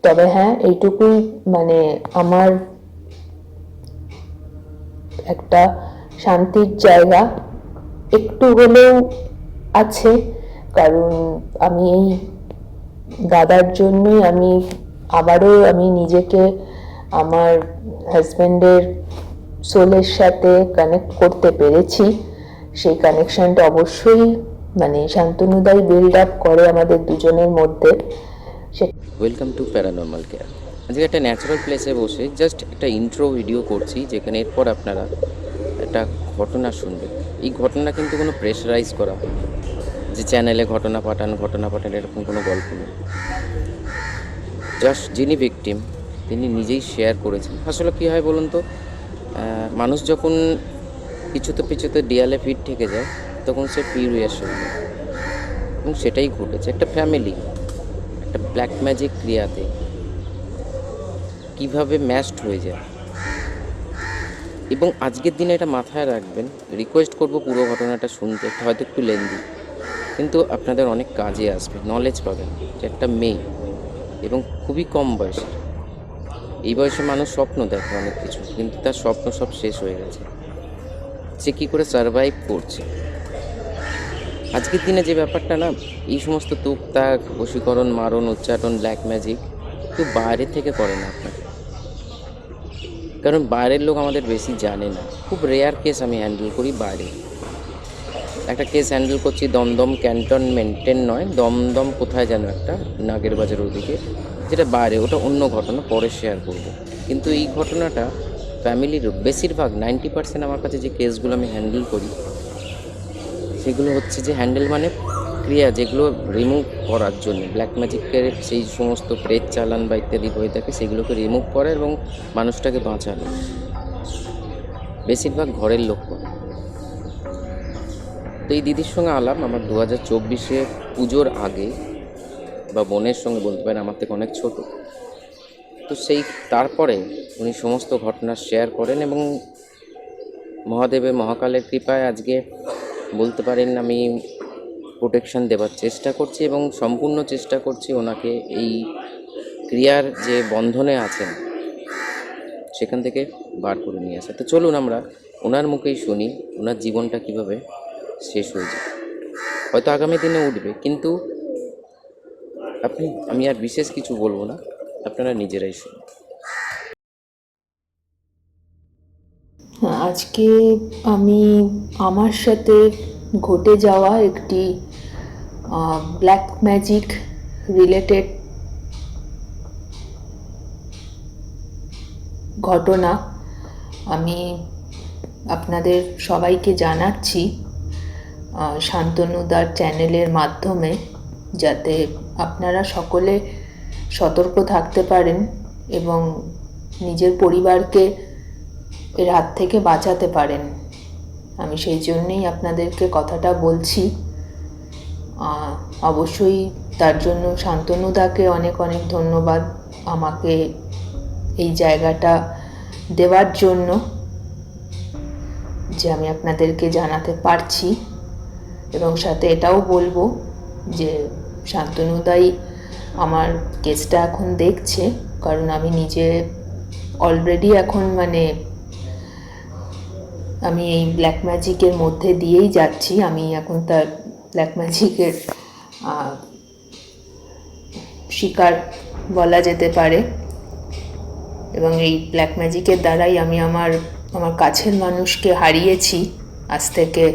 তবে হ্যাঁ, এইটুকুই মানে আমার একটা শান্তির জায়গা একটু হলেও আছে, কারণ আমি এই দাদার জন্যই আমি নিজেকে আমার হাজব্যান্ডের সোলের সাথে কানেক্ট করতে পেরেছি। সেই কানেকশনটা অবশ্যই মানে শান্তনুদাই বিল্ড আপ করে আমাদের দুজনের মধ্যে। Welcome to paranormal care. আজকে একটা ন্যাচারাল প্লেসে বসে জাস্ট একটা ইন্ট্রো ভিডিও করছি, যেখানে এরপর আপনারা একটা ঘটনা শুনবেন। এই ঘটনা কিন্তু কোনো প্রেশারাইজ করা হয় না, যে চ্যানেলে ঘটনা পাঠান এরকম কোনো গল্প নেই। জাস্ট যিনি ভিকটিম তিনি নিজেই শেয়ার করেছেন। আসলে কী হয় বলুন তো, মানুষ যখন কিছুতে দেয়ালে পিঠ ঠেকে যায়, তখন সে ফিউরিয়াস হয়ে যায়, এবং সেটাই ঘটেছে। একটা ফ্যামিলি একটা ব্ল্যাক ম্যাজিক ক্রিয়াতে কীভাবে ম্যাশড হয়ে যায়, এবং আজকের দিনে এটা মাথায় রাখবেন। রিকোয়েস্ট করব পুরো ঘটনাটা শুনতে, হয়তো একটু লেন্দি, কিন্তু আপনাদের অনেক কাজে আসবে, নলেজ পাবেন। যে একটা মেয়ে এবং খুবই কম বয়সে, এই বয়সে মানুষ স্বপ্ন দেখে অনেক কিছু, কিন্তু তার স্বপ্ন সব শেষ হয়ে গেছে। সে কী করে সারভাইভ করছে আজকের দিনে, যে ব্যাপারটা না, এই সমস্ত তুকতাক বশীকরণ, মারণ, উচ্চাটন, ব্ল্যাক ম্যাজিক কেউ বাইরে থেকে করে না আপনাকে, কারণ বাইরের লোক আমাদের বেশি জানে না। খুব রেয়ার কেস আমি হ্যান্ডেল করি বাইরে। একটা কেস হ্যান্ডেল করছি দমদম ক্যান্টনমেন্টের নয়, দমদম কোথায় যেন একটা নাগের বাজার ওদিকে, যেটা বাইরে, ওটা অন্য ঘটনা, পরে শেয়ার করব। কিন্তু এই ঘটনাটা ফ্যামিলির বেশিরভাগ 90% আমার কাছে যে কেসগুলো আমি হ্যান্ডেল করি, সেগুলো হচ্ছে যে হ্যান্ডেল মানে ক্রিয়া, যেগুলো রিমুভ করার জন্য ব্ল্যাক ম্যাজিকের সেই সমস্ত প্রেত চালান বা ইত্যাদি হয়ে থাকে, সেগুলোকে রিমুভ করা এবং মানুষটাকে বাঁচানো, বেশিরভাগ ঘরের লোক করে। তো এই দিদির সঙ্গে আলাপ আমার 2024 পুজোর আগে, বা বোনের সঙ্গে বলতে পারেন, আমার থেকে অনেক ছোট। তো সেই তারপরে উনি সমস্ত ঘটনা শেয়ার করেন, এবং মহাদেবের মহাকালের কৃপায় আজকে বলতে পারেন আমি প্রোটেকশন দেওয়ার চেষ্টা করছি, এবং সম্পূর্ণ চেষ্টা করছি ওনাকে এই ক্রিয়ার যে বন্ধনে আছেন সেখান থেকে বার করে নিয়ে আসা। তো চলুন আমরা ওনার মুখেই শুনি ওনার জীবনটা কীভাবে শেষ হয়ে যায়। হয়তো আগামী দিনে উঠবে, কিন্তু আমি আর বিশেষ কিছু বলবো না, আপনারা নিজেরাই শুনুন। আজকে আমি আমার সাথে ঘটে যাওয়া একটি ব্ল্যাক ম্যাজিক রিলেটেড ঘটনা আমি আপনাদের সবাইকে জানাচ্ছি শান্তনুদার চ্যানেলের মাধ্যমে, যাতে আপনারা সকলে সতর্ক থাকতে পারেন এবং নিজের পরিবারকে এর হাত থেকে বাঁচাতে পারেন। আমি সেই জন্যেই আপনাদেরকে কথাটা বলছি। অবশ্যই তার জন্য শান্তনুদাকে অনেক অনেক ধন্যবাদ, আমাকে এই জায়গাটা দেওয়ার জন্য, যে আমি আপনাদেরকে জানাতে পারছি। এবং সাথে এটাও বলবো যে শান্তনুদাই আমার কেসটা এখন দেখছে, কারণ আমি নিজে অলরেডি এখন মানে আমি এই ব্ল্যাক ম্যাজিকের মধ্যে দিয়েই যাচ্ছি। আমি এখন তার ব্ল্যাক ম্যাজিকের শিকার বলা যেতে পারে, এবং এই ব্ল্যাক ম্যাজিকের দ্বারাই আমি আমার কাছের মানুষকে হারিয়েছি আজ থেকে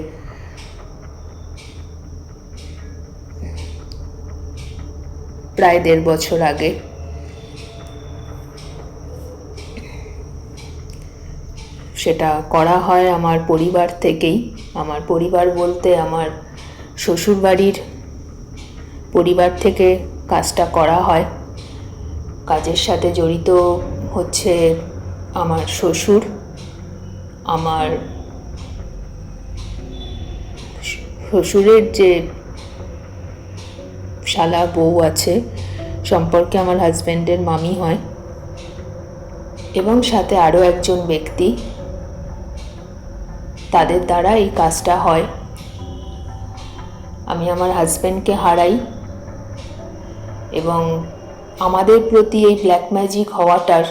প্রায় 1.5 বছর আগে। সেটা করা হয় আমার পরিবার থেকেই। আমার পরিবার বলতে আমার শ্বশুরবাড়ির পরিবার থেকে কাজটা করা হয়। কাজের সাথে জড়িত হচ্ছে আমার শ্বশুর, আমার শ্বশুরের যে শালা বউ আছে, সম্পর্কে আমার হাজব্যান্ডের মামি হয়, এবং সাথে আরও একজন ব্যক্তি, তাদের দ্বারা এই কাজটা হয়। আমি আমার হাজব্যান্ডকে হারাই এবং আমাদের প্রতি এই ব্ল্যাক ম্যাজিক হওয়াটার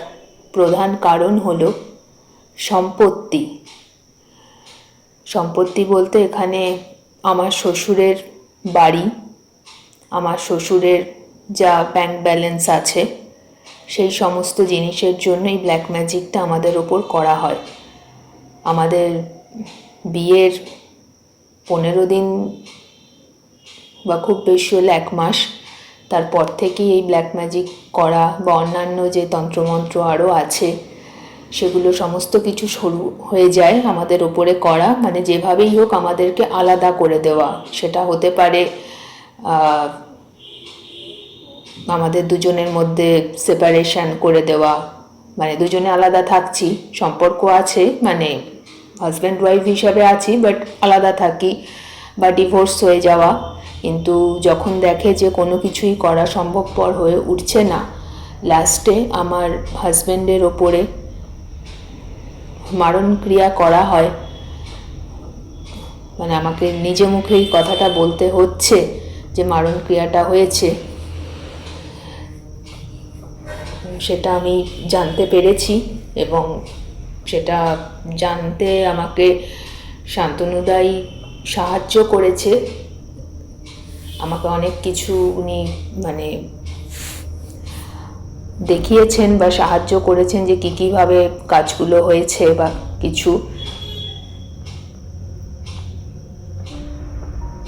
প্রধান কারণ হলো সম্পত্তি। সম্পত্তি বলতে এখানে আমার শ্বশুরের বাড়ি, আমার শ্বশুরের যা ব্যাংক ব্যালেন্স আছে, সেই সমস্ত জিনিসের জন্য এই ব্ল্যাক ম্যাজিকটা আমাদের ওপর করা হয়। আমাদের বিয়ের 15 দিন বা খুব বেশি হলে 1 মাস তারপর থেকেই এই ব্ল্যাক ম্যাজিক করা বা অন্যান্য যে তন্ত্রমন্ত্র আরও আছে সেগুলো সমস্ত কিছু শুরু হয়ে যায় আমাদের ওপরে করা, মানে যেভাবেই হোক আমাদেরকে আলাদা করে দেওয়া। সেটা হতে পারে আমাদের দুজনের মধ্যে সেপারেশন করে দেওয়া, মানে দুজনে আলাদা থাকছি, সম্পর্ক আছে, মানে হাজব্যান্ড ওয়াইফ হিসাবে আছি বাট আলাদা থাকি, বা ডিভোর্স হয়ে যাওয়া। কিন্তু যখন দেখে যে কোনো কিছুই করা সম্ভবপর হয়ে উঠছে না, লাস্টে আমার হাজব্যান্ডের ওপরে মারণ ক্রিয়া করা হয়। মানে আমাকে নিজে মুখেই কথাটা বলতে হচ্ছে যে মারণ ক্রিয়াটা হয়েছে। সেটা আমি জানতে পেরেছি এবং সেটা জানতে আমাকে শান্তনুদাই সাহায্য করেছে। আমাকে অনেক কিছু উনি মানে দেখিয়েছেন বা সাহায্য করেছেন যে কীভাবে কাজগুলো হয়েছে বা কিছু।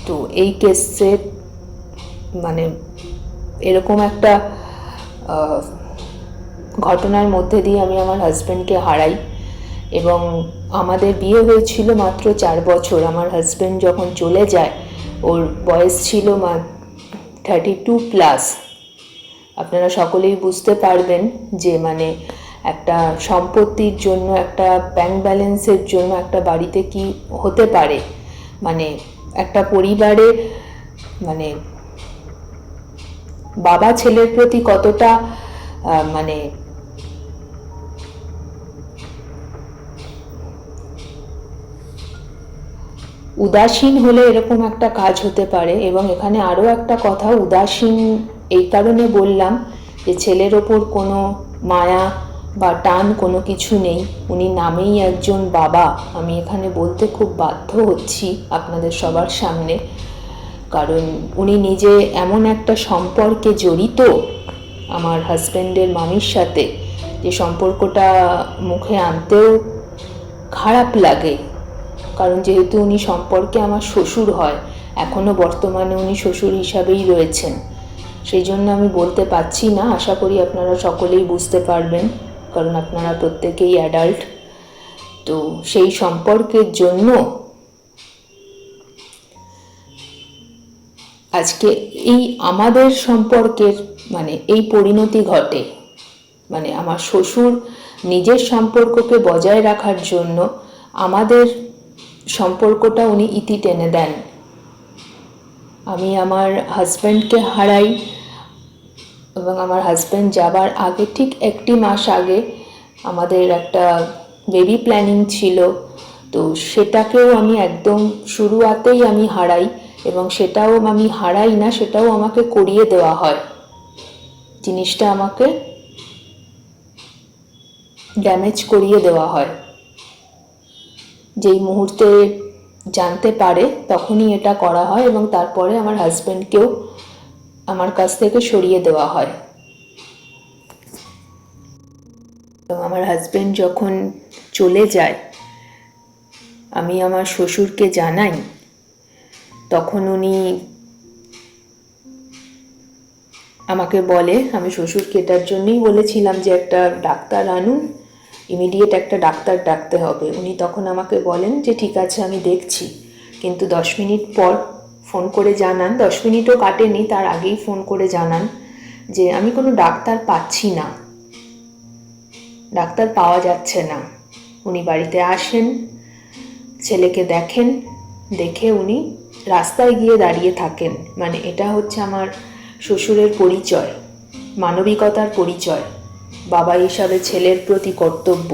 তো এই কেসে মানে এরকম একটা ঘটনার মধ্যে দিয়ে আমি আমার হাজব্যান্ডকে হারাই এবং আমাদের বিয়ে হয়েছিল মাত্র 4 বছর। আমার হাজব্যান্ড যখন চলে যায় ওর বয়স ছিল 32+। আপনারা সকলেই বুঝতে পারবেন যে মানে একটা সম্পত্তির জন্য, একটা ব্যাংক ব্যালেন্সের জন্য একটা বাড়িতে কি হতে পারে, মানে একটা পরিবারে মানে বাবা ছেলের প্রতি কতটা মানে উদাসীন হলে এরকম একটা কাজ হতে পারে। এবং এখানে আরও একটা কথা, উদাসীন এই কারণে বললাম যে ছেলের ওপর কোনো মায়া বা টান কোনো কিছু নেই, উনি নামেই একজন বাবা। আমি এখানে বলতে খুব বাধ্য হচ্ছি আপনাদের সবার সামনে, কারণ উনি নিজে এমন একটা সম্পর্কে জড়িত আমার হাজব্যান্ডের মামির সাথে, যে সম্পর্কটা মুখে আনতেও খারাপ লাগে। কারণ যেহেতু উনি সম্পর্কে আমার শ্বশুর হয়, এখনও বর্তমানে উনি শ্বশুর হিসাবেই রয়েছেন, সেই জন্য আমি বলতে পারছি না। আশা করি আপনারা সকলেই বুঝতে পারবেন, কারণ আপনারা প্রত্যেকেই অ্যাডাল্ট। তো সেই সম্পর্কের জন্য আজকে এই আমাদের সম্পর্কের মানে এই পরিণতি ঘটে। মানে আমার শ্বশুর নিজের সম্পর্ককে বজায় রাখার জন্য আমাদের সম্পর্কটা উনি ইতি টেনে দেন। আমি আমার হাজব্যান্ডকে হারাই এবং আমার হাজব্যান্ড যাবার আগে ঠিক 1 মাস আগে আমাদের একটা বেবি প্ল্যানিং ছিল। তো সেটাকেও আমি একদম শুরুতেই আমি হারাই, এবং সেটাও আমি হারাই না, সেটাও আমাকে করিয়ে দেওয়া হয়। জিনিসটা আমাকে ড্যামেজ করিয়ে দেওয়া হয়। যেই মুহূর্তে জানতে পারে তখনই এটা করা হয়, এবং তারপরে আমার হাজব্যান্ডকেও আমার কাছ থেকে সরিয়ে দেওয়া হয়। তো আমার হাজব্যান্ড যখন চলে যায়, আমি আমার শ্বশুরকে জানাই, তখন উনি আমাকে বলে, আমি শ্বশুরকে এটার জন্যই বলেছিলাম যে একটা ডাক্তার আনুন, ইমিডিয়েট একটা ডাক্তার ডাকতে হবে। উনি তখন আমাকে বলেন যে ঠিক আছে আমি দেখছি, কিন্তু 10 মিনিট পর ফোন করে জানান, 10 মিনিটও কাটেনি তার আগেই ফোন করে জানান যে আমি কোনো ডাক্তার পাচ্ছি না, ডাক্তার পাওয়া যাচ্ছে না। উনি বাড়িতে আসেন, ছেলেকে দেখেন, দেখে উনি রাস্তায় গিয়ে দাঁড়িয়ে থাকেন। মানে এটা হচ্ছে আমার শ্বশুরের পরিচয়, মানবিকতার পরিচয়, বাবা হিসাবে ছেলের প্রতি কর্তব্য।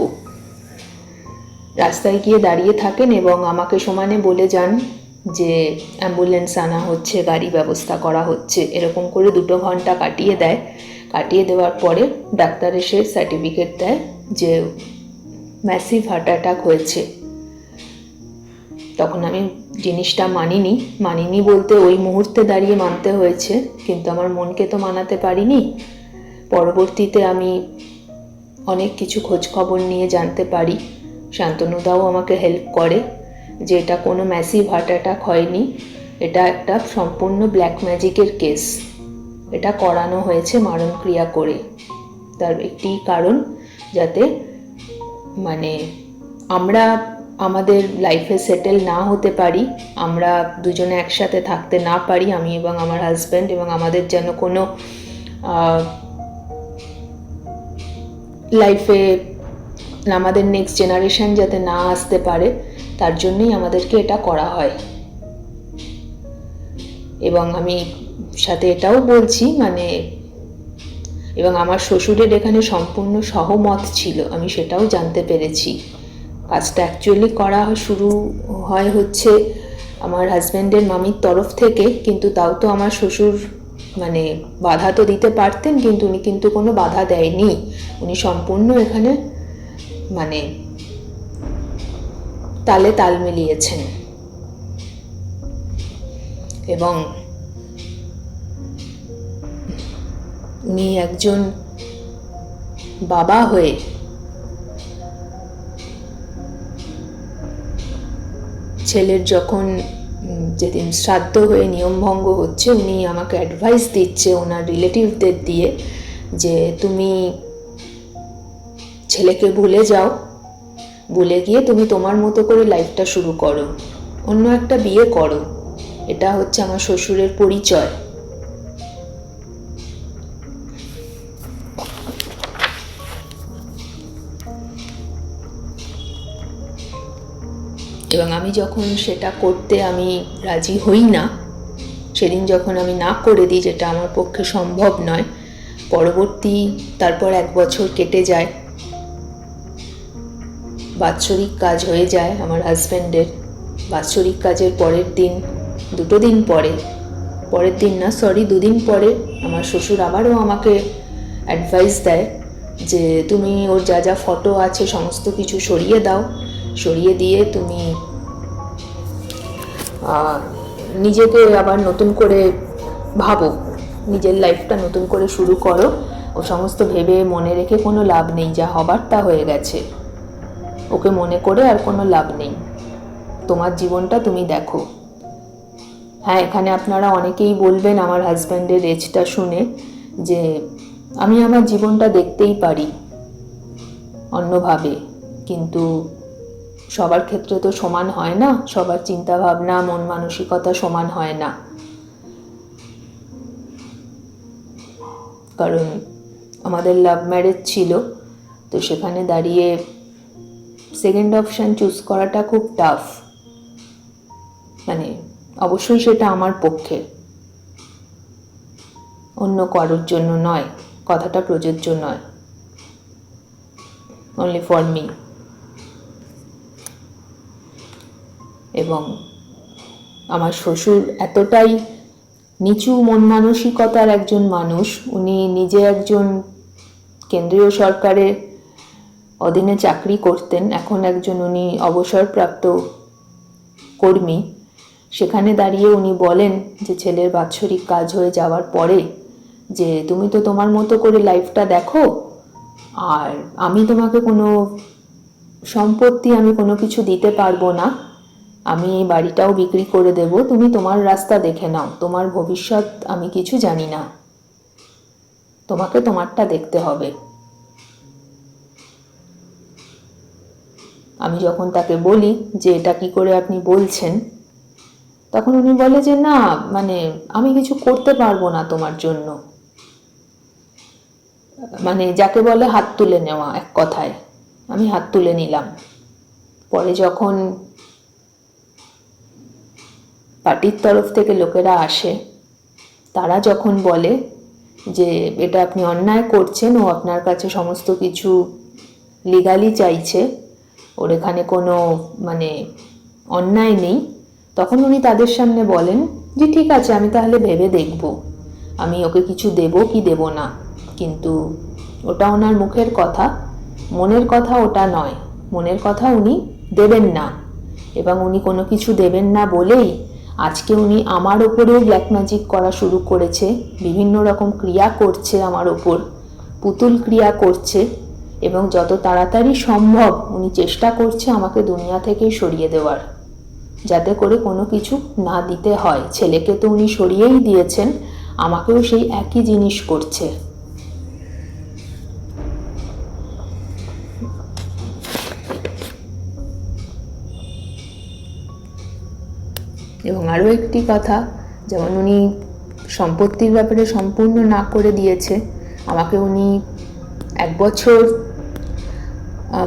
রাস্তায় গিয়ে দাঁড়িয়ে থাকেন এবং আমাকে সমানে বলে যান যে অ্যাম্বুলেন্স আনা হচ্ছে, গাড়ি ব্যবস্থা করা হচ্ছে। এরকম করে 2 ঘন্টা কাটিয়ে দেয়। কাটিয়ে দেওয়ার পরে ডাক্তার এসে সার্টিফিকেট দেয় যে ম্যাসিভ হার্ট অ্যাটাক হয়েছে। তখন আমি জিনিসটা মানিনি বলতে ওই মুহূর্তে দাঁড়িয়ে মানতে হয়েছে, কিন্তু আমার মনকে তো মানাতে পারিনি। পরবর্তীতে আমি অনেক কিছু খোঁজ খবর নিয়ে জানতে পারি, শান্তনুদাও আমাকে হেল্প করে যে এটা কোনো ম্যাসিভ হার্ট অ্যাটাক হয়নি, এটা একটা সম্পূর্ণ ব্ল্যাক ম্যাজিকের কেস। এটা করানো হয়েছে মারণক্রিয়া করে। তার একটি কারণ, যাতে মানে আমরা আমাদের লাইফে সেটেল না হতে পারি, আমরা দুজনে একসাথে থাকতে না পারি, আমি এবং আমার হাজব্যান্ড, এবং আমাদের যেন কোনো লাইফে আমাদের নেক্সট জেনারেশন যাতে না আসতে পারে, তার জন্যই আমাদেরকে এটা করা হয়। এবং আমি সাথে এটাও বলছি এবং আমার শ্বশুরের এখানে সম্পূর্ণ সহমত ছিল, আমি সেটাও জানতে পেরেছি। কাজটা অ্যাকচুয়ালি করা শুরু হয় হচ্ছে আমার হাজব্যান্ডের মামির তরফ থেকে, কিন্তু তাও তো আমার শ্বশুর বাধা তো দিতে পারতেন, কিন্তু উনি কিন্তু কোনো বাধা দেয়নি। উনি সম্পূর্ণ এখানে তালে তাল মিলিয়েছেন। এবং উনি একজন বাবা হয়ে ছেলের যখন যেদিন শ্রাদ্ধ হয়ে নিয়মভঙ্গ হচ্ছে, উনি আমাকে অ্যাডভাইস দিচ্ছে ওনার রিলেটিভদের দিয়ে যে তুমি ছেলেকে ভুলে যাও, ভুলে গিয়ে তুমি তোমার মতো করে লাইফটা শুরু করো, অন্য একটা বিয়ে করো। এটা হচ্ছে আমার শ্বশুরের পরিচয়। এবং আমি যখন সেটা করতে আমি রাজি হই না, সেদিন যখন আমি না করে দিই, যেটা আমার পক্ষে সম্ভব নয়, তারপর 1 বছর কেটে যায়, বাৎসরিক কাজ হয়ে যায় আমার হাজব্যান্ডের। বাৎসরিক কাজের পরের দিন, 2 দিন পরে, দু দিন পরে আমার শ্বশুর আবারও আমাকে অ্যাডভাইস দেয় যে তুমি ওর যা যা ফটো আছে সমস্ত কিছু সরিয়ে দাও, সরিয়ে দিয়ে তুমি নিজেকে আবার নতুন করে ভাবো, নিজের লাইফটা নতুন করে শুরু করো। ও সমস্ত ভেবে মনে রেখে কোনো লাভ নেই, যা হবার তা হয়ে গেছে, ওকে মনে করে আর কোনো লাভ নেই, তোমার জীবনটা তুমি দেখো। হ্যাঁ, এখানে আপনারা অনেকেই বলবেন আমার হাজব্যান্ডের এজটা শুনে যে আমি আমার জীবনটা দেখতেই পারি অন্যভাবে, কিন্তু সবার ক্ষেত্রে তো সমান হয় না, সবার চিন্তা ভাবনা মন মানসিকতা সমান হয় না। কারণ আমাদের লাভ ম্যারেজ ছিল, তো সেখানে দাঁড়িয়ে সেকেন্ড অপশন চুজ করাটা খুব টাফ। অবশ্যই সেটা আমার পক্ষে, অন্য কারোর জন্য নয়, কথাটা প্রযোজ্য নয়, অনলি ফর মি। এবং আমার শ্বশুর এতটাই নিচু মন মানসিকতার একজন মানুষ, উনি নিজে একজন কেন্দ্রীয় সরকারের অধীনে চাকরি করতেন, এখন একজন উনি অবসরপ্রাপ্ত কর্মী। সেখানে দাঁড়িয়ে উনি বলেন যে ছেলের বাৎসরিক কাজ হয়ে যাওয়ার পরে যে তুমি তো তোমার মতো করে লাইফটা দেখো, আর আমি তোমাকে কোনো সম্পত্তি, আমি কোনো কিছু দিতে পারবো না, আমি এই বাড়িটাও বিক্রি করে দেব, তুমি তোমার রাস্তা দেখে নাও, তোমার ভবিষ্যৎ আমি কিছু জানি না, তোমাকে তোমারটা দেখতে হবে। আমি যখন তাকে বলি যে এটা কি করে আপনি বলছেন, তখন উনি বলে যে না, আমি কিছু করতে পারবো না তোমার জন্য, যাকে বলে হাত তুলে নেওয়া, এক কথায় আমি হাত তুলে নিলাম। পরে যখন পার্টির তরফ থেকে লোকেরা আসে, তারা যখন বলে যে এটা আপনি অন্যায় করছেন, ও আপনার কাছে সমস্ত কিছু লিগালি চাইছে, ওর এখানে কোনো অন্যায় নেই, তখন উনি তাদের সামনে বলেন যে ঠিক আছে, আমি তাহলে ভেবে দেখব আমি ওকে কিছু দেব কি দেব না। কিন্তু ওটা ওনার মুখের কথা, মনের কথা ওটা নয়। মনের কথা উনি দেবেন না, এবং উনি কোনো কিছু দেবেন না বলেই আজকে উনি আমার ওপরেও ব্ল্যাক ম্যাজিক করা শুরু করেছে, বিভিন্ন রকম ক্রিয়া করছে আমার ওপর, পুতুল ক্রিয়া করছে, এবং যত তাড়াতাড়ি সম্ভব উনি চেষ্টা করছে আমাকে দুনিয়া থেকেই সরিয়ে দেওয়ার, যাতে করে কোনো কিছু না দিতে হয়। ছেলেকে তো উনি সরিয়েই দিয়েছেন, আমাকেও সেই একই জিনিস করছে। এবং আরও একটি কথা, যেমন উনি সম্পত্তির ব্যাপারে সম্পূর্ণ না করে দিয়েছে আমাকে। উনি 1 বছর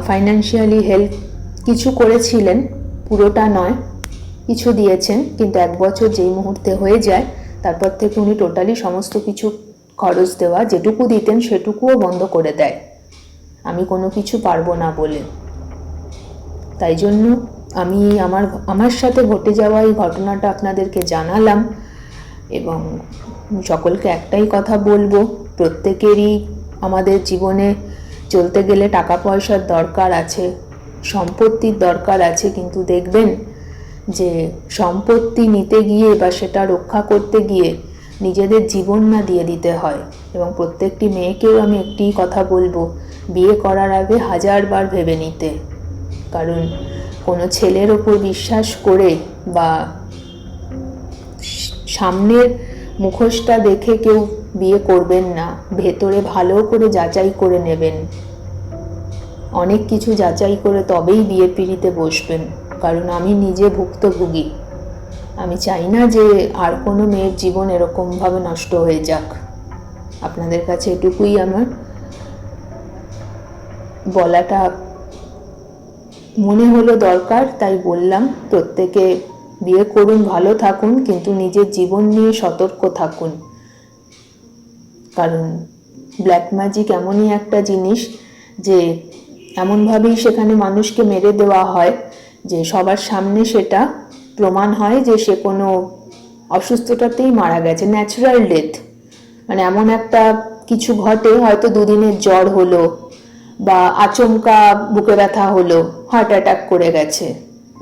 ফাইন্যান্সিয়ালি হেল্প কিছু করেছিলেন, পুরোটা নয়, কিছু দিয়েছেন, কিন্তু 1 বছর যেই মুহূর্তে হয়ে যায় তারপর থেকে উনি টোটালি সমস্ত কিছু খরচ দেওয়া, যেটুকু দিতেন সেটুকুও বন্ধ করে দেয়, আমি কোনো কিছু পারবো না বলে। তাই জন্য আমি আমার সাথে ঘটে যাওয়া এই ঘটনাটা আপনাদেরকে জানালাম, এবং সকলকে একটাই কথা বলবো, প্রত্যেকেরই আমাদের জীবনে চলতে গেলে টাকা পয়সার দরকার আছে, সম্পত্তির দরকার আছে, কিন্তু দেখবেন যে সম্পত্তি নিতে গিয়ে বা সেটা রক্ষা করতে গিয়ে নিজেদের জীবন না দিয়ে দিতে হয়। এবং প্রত্যেকটি মেয়েকেও আমি একটি কথা বলবো, বিয়ে করার আগে 1000 বার ভেবে নিতে। কারণ কোনো ছেলের ওপর বিশ্বাস করে বা সামনের মুখোশটা দেখে কেউ বিয়ে করবেন না, ভেতরে ভালো করে যাচাই করে নেবেন, অনেক কিছু যাচাই করে তবেই বিয়ের পিঁড়িতে বসবেন। কারণ আমি নিজে ভুক্তভোগী, আমি চাই না যে আর কোনো মেয়ের জীবন এরকমভাবে নষ্ট হয়ে যাক। আপনাদের কাছে এটুকুই আমার বলাটা মনে হলো দরকার, তাই বললাম। প্রত্যেকে বিয়ে করুন, ভালো থাকুন, কিন্তু নিজের জীবন নিয়ে সতর্ক থাকুন। কারণ ব্ল্যাক ম্যাজিক এমনই একটা জিনিস যে এমনভাবেই সেখানে মানুষকে মেরে দেওয়া হয় যে সবার সামনে সেটা প্রমাণ হয় যে সে কোনো অসুস্থতাতেই মারা গেছে, ন্যাচারাল ডেথ। মানে এমন একটা কিছু ঘটে, হয়তো 2 দিনের জ্বর হলো বা আচমকা বুকে ব্যথা হলো, হার্ট অ্যাটাক করে গেছে।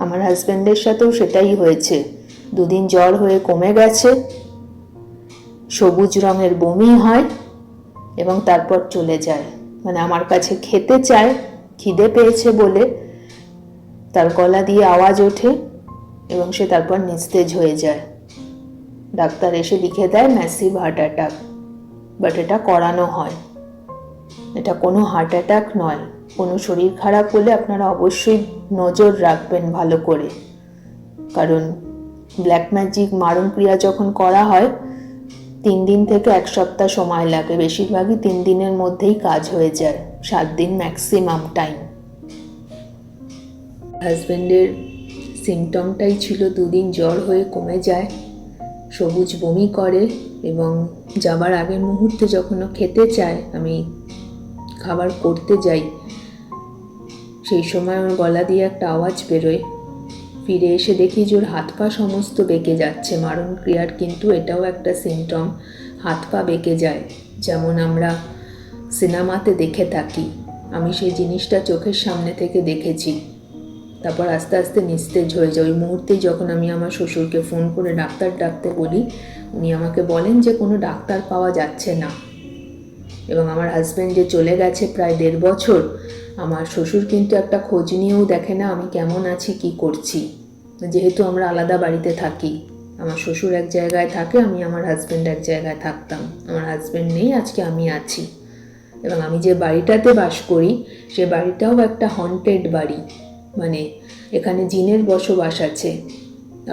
আমার হাজব্যান্ডের সাথেও সেটাই হয়েছে, 2 দিন জ্বর হয়ে কমে গেছে, সবুজ রঙের বমি হয় এবং তারপর চলে যায়। মানে আমার কাছে খেতে চায়, খিদে পেয়েছে বলে তার গলা দিয়ে আওয়াজ ওঠে এবং সে তারপর নিস্তেজ হয়ে যায়। ডাক্তার এসে লিখে দেয় ম্যাসিভ হার্ট অ্যাটাক, বাট এটা করানো হয়, এটা কোনো হার্ট অ্যাটাক নয়। কোনো শরীর খারাপ হলে আপনারা অবশ্যই নজর রাখবেন ভালো করে, কারণ ব্ল্যাক ম্যাজিক মারণ ক্রিয়া যখন করা হয় 3 দিন থেকে 1 সপ্তাহ সময় লাগে, বেশিরভাগই 3 দিনের মধ্যেই কাজ হয়ে যায়, 7 দিন ম্যাক্সিমাম টাইম। হাজব্যান্ডের সিমটমটাই ছিল 2 দিন জ্বর হয়ে কমে যায়, সবুজ বমি করে, এবং যাবার আগের মুহূর্তে যখন ও খেতে চায়, আমি খাবার করতে যাই, সেই সময় ওর গলা দিয়ে একটা আওয়াজ বেরোয়। ফিরে এসে দেখি যে ওর হাত পা সমস্ত বেঁকে যাচ্ছে, মারণ ক্রিয়ার কিন্তু এটাও একটা সিমটম, হাত পা বেঁকে যায়, যেমন আমরা সিনেমাতে দেখে থাকি। আমি সেই জিনিসটা চোখের সামনে থেকে দেখেছি। তারপর আস্তে আস্তে নিস্তেজ হয়ে যায়। ওই মুহূর্তেই যখন আমি আমার শ্বশুরকে ফোন করে ডাক্তার ডাকতে বলি, উনি আমাকে বলেন যে কোনো ডাক্তার পাওয়া যাচ্ছে না। এবং আমার হাজব্যান্ড যে চলে গেছে প্রায় 1.5 বছর, আমার শ্বশুর কিন্তু একটা খোঁজ নিয়েও দেখে না আমি কেমন আছি, কি করছি। যেহেতু আমরা আলাদা বাড়িতে থাকি, আমার শ্বশুর এক জায়গায় থাকে, আমি আমার হাজব্যান্ড এক জায়গায় থাকতাম। আমার হাজব্যান্ড নেই, আজকে আমি আছি। এবং আমি যে বাড়িটাতে বাস করি সে বাড়িটাও একটা হন্টেড বাড়ি, মানে এখানে জিনের বসবাস আছে।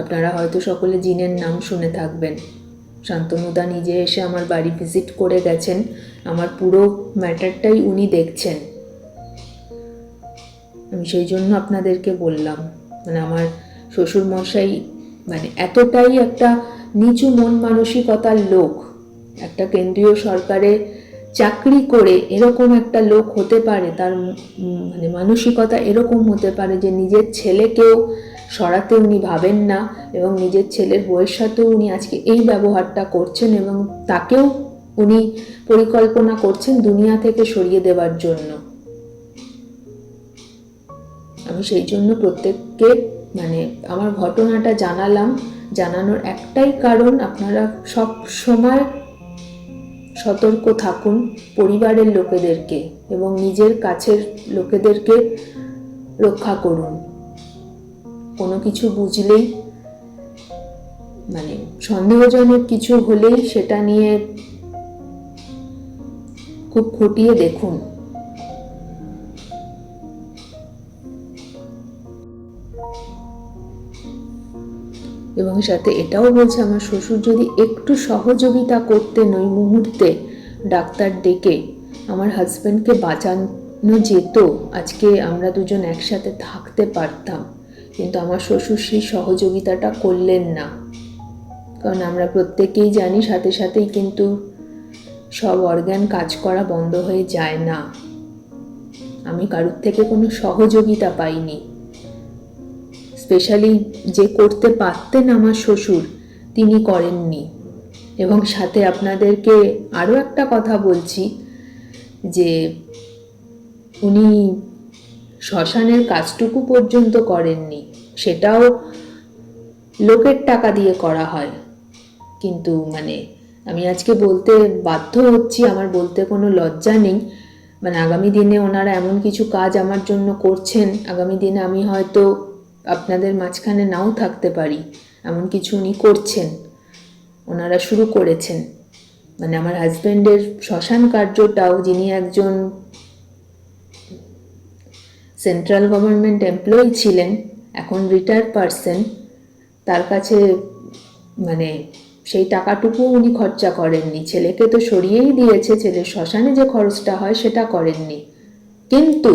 আপনারা হয়তো সকলে জিনের নাম শুনে থাকবেন। শান্তনুদা নিজে এসে আমার বাড়ি ভিজিট করে গেছেন, আমার পুরো ম্যাটারটাই উনি দেখছেন। আমি সেই জন্য আপনাদেরকে বললাম, মানে আমার শ্বশুর মশাই মানে এতটাই একটা নিচু মন মানসিকতার লোক, একটা কেন্দ্রীয় সরকারে চাকরি করে এরকম একটা লোক হতে পারে, তার মানে মানসিকতা এরকম হতে পারে যে নিজের ছেলেকেও সরাতে উনি ভাবেন না, এবং নিজের ছেলের বউয়ের সাথেও উনি আজকে এই ব্যবহারটা করছেন, এবং তাকেও উনি পরিকল্পনা করছেন দুনিয়া থেকে সরিয়ে দেওয়ার জন্য। আমি সেই জন্য প্রত্যেককে আমার ঘটনাটা জানালাম। জানানোর একটাই কারণ, আপনারা সব সময় সতর্ক থাকুন পরিবারের লোকেদেরকে এবং নিজের কাছের লোকেদেরকে রক্ষা করুন। কোনো কিছু বুঝলেই সন্দেহজনক কিছু হলেই সেটা নিয়ে খুব খতিয়ে দেখুন। এবং সাথে এটাও বলছে, আমার শ্বশুর যদি একটু সহযোগিতা করতেন ওই মুহূর্তে ডাক্তার ডেকে, আমার হাজব্যান্ডকে বাঁচানো যেত, আজকে আমরা দুজন একসাথে থাকতে পারতাম। কিন্তু আমার শ্বশুর সেই সহযোগিতাটা করলেন না। কারণ আমরা প্রত্যেকেই জানি সাথে সাথেই কিন্তু সব অর্গান কাজ করা বন্ধ হয়ে যায় না। আমি কারোর থেকে কোনো সহযোগিতা পাইনি। স্পেশালি যে করতে পারতেন আমার শ্বশুর, তিনি করেননি। এবং সাথে আপনাদেরকে আরও একটা কথা বলছি যে উনি শ্মশানের কাজটুকু পর্যন্ত করেননি, সেটাও লোকের টাকা দিয়ে করা হয়। কিন্তু আমি আজকে বলতে বাধ্য হচ্ছি, আমার বলতে কোনো লজ্জা নেই। আগামী দিনে ওনারা এমন কিছু কাজ আমার জন্য করছেন, আগামী দিনে আমি হয়তো আপনাদের মাঝখানে নাও থাকতে পারি, এমন কিছু উনি করছেন, ওনারা শুরু করেছেন। আমার হাজব্যান্ডের শ্মশান কার্যটাও, যিনি একজন সেন্ট্রাল গভর্নমেন্ট এমপ্লয়ি ছিলেন, এখন রিটায়ার্ড পারসন, তার কাছে সেই টাকাটুকু উনি খরচা করেননি। ছেলেকে তো সরিয়েই দিয়েছে, ছেলের শ্মশানে যে খরচটা হয় সেটা করেননি। কিন্তু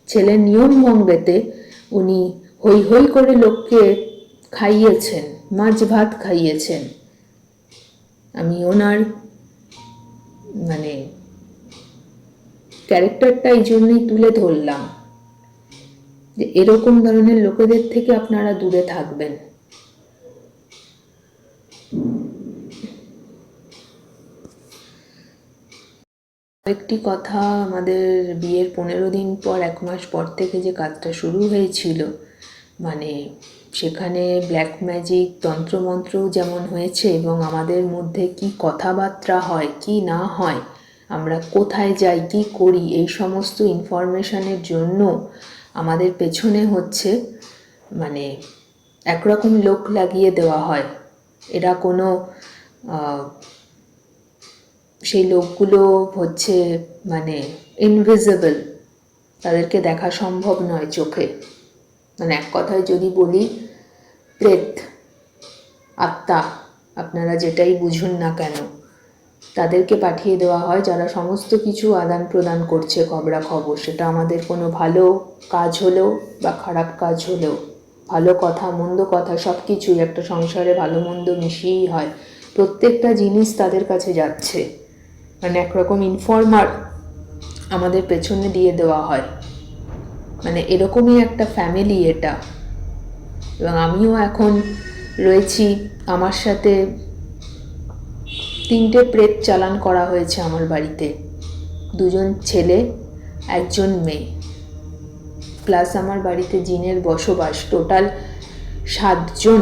ছেলের নিয়ম ভঙ্গেতে উনি হই হই করে লোককে খাইয়েছেন, মাছ ভাত খাইয়েছেন। আমি ওনার ক্যারেক্টারটা এই জন্যই তুলে ধরলাম যে এরকম ধরনের লোকেদের থেকে আপনারা দূরে থাকবেন। একটি কথা, আমাদের বিয়ের 15 দিন পর, 1 মাস পর থেকে যে কাজটা শুরু হয়েছিল, সেখানে ব্ল্যাক ম্যাজিক, তন্ত্রমন্ত্র যেমন হয়েছে, এবং আমাদের মধ্যে কি কথাবার্তা হয় কি না হয়, আমরা কোথায় যাই কি করি, এই সমস্ত ইনফরমেশনের জন্য আমাদের পেছনে হচ্ছে একরকম লোক লাগিয়ে দেওয়া হয়। এরা কোনো সেই লোকগুলো হচ্ছে ইনভিজিবল, তাদেরকে দেখা সম্ভব নয় চোখে। এক কথায় যদি বলি, প্রেত, আত্মা, আপনারা যেটাই বুঝুন না কেন, তাদেরকে পাঠিয়ে দেওয়া হয়, যারা সমস্ত কিছু আদান প্রদান করছে খবরাখবর। সেটা আমাদের কোনো ভালো কাজ হলেও বা খারাপ কাজ হলেও, ভালো কথা মন্দ কথা সব কিছুই একটা সংসারে ভালো মন্দ মিশিয়েই হয়। প্রত্যেকটা জিনিস তাদের কাছে যাচ্ছে, একরকম ইনফর্মার আমাদের পেছনে দিয়ে দেওয়া হয়। এরকমই একটা ফ্যামিলি এটা। এবং আমিও এখন রয়েছি, আমার সাথে 3টে প্রেত চালান করা হয়েছে আমার বাড়িতে, 2 জন ছেলে 1 জন মেয়ে, প্লাস আমার বাড়িতে জিনের বসবাস। টোটাল 7 জন,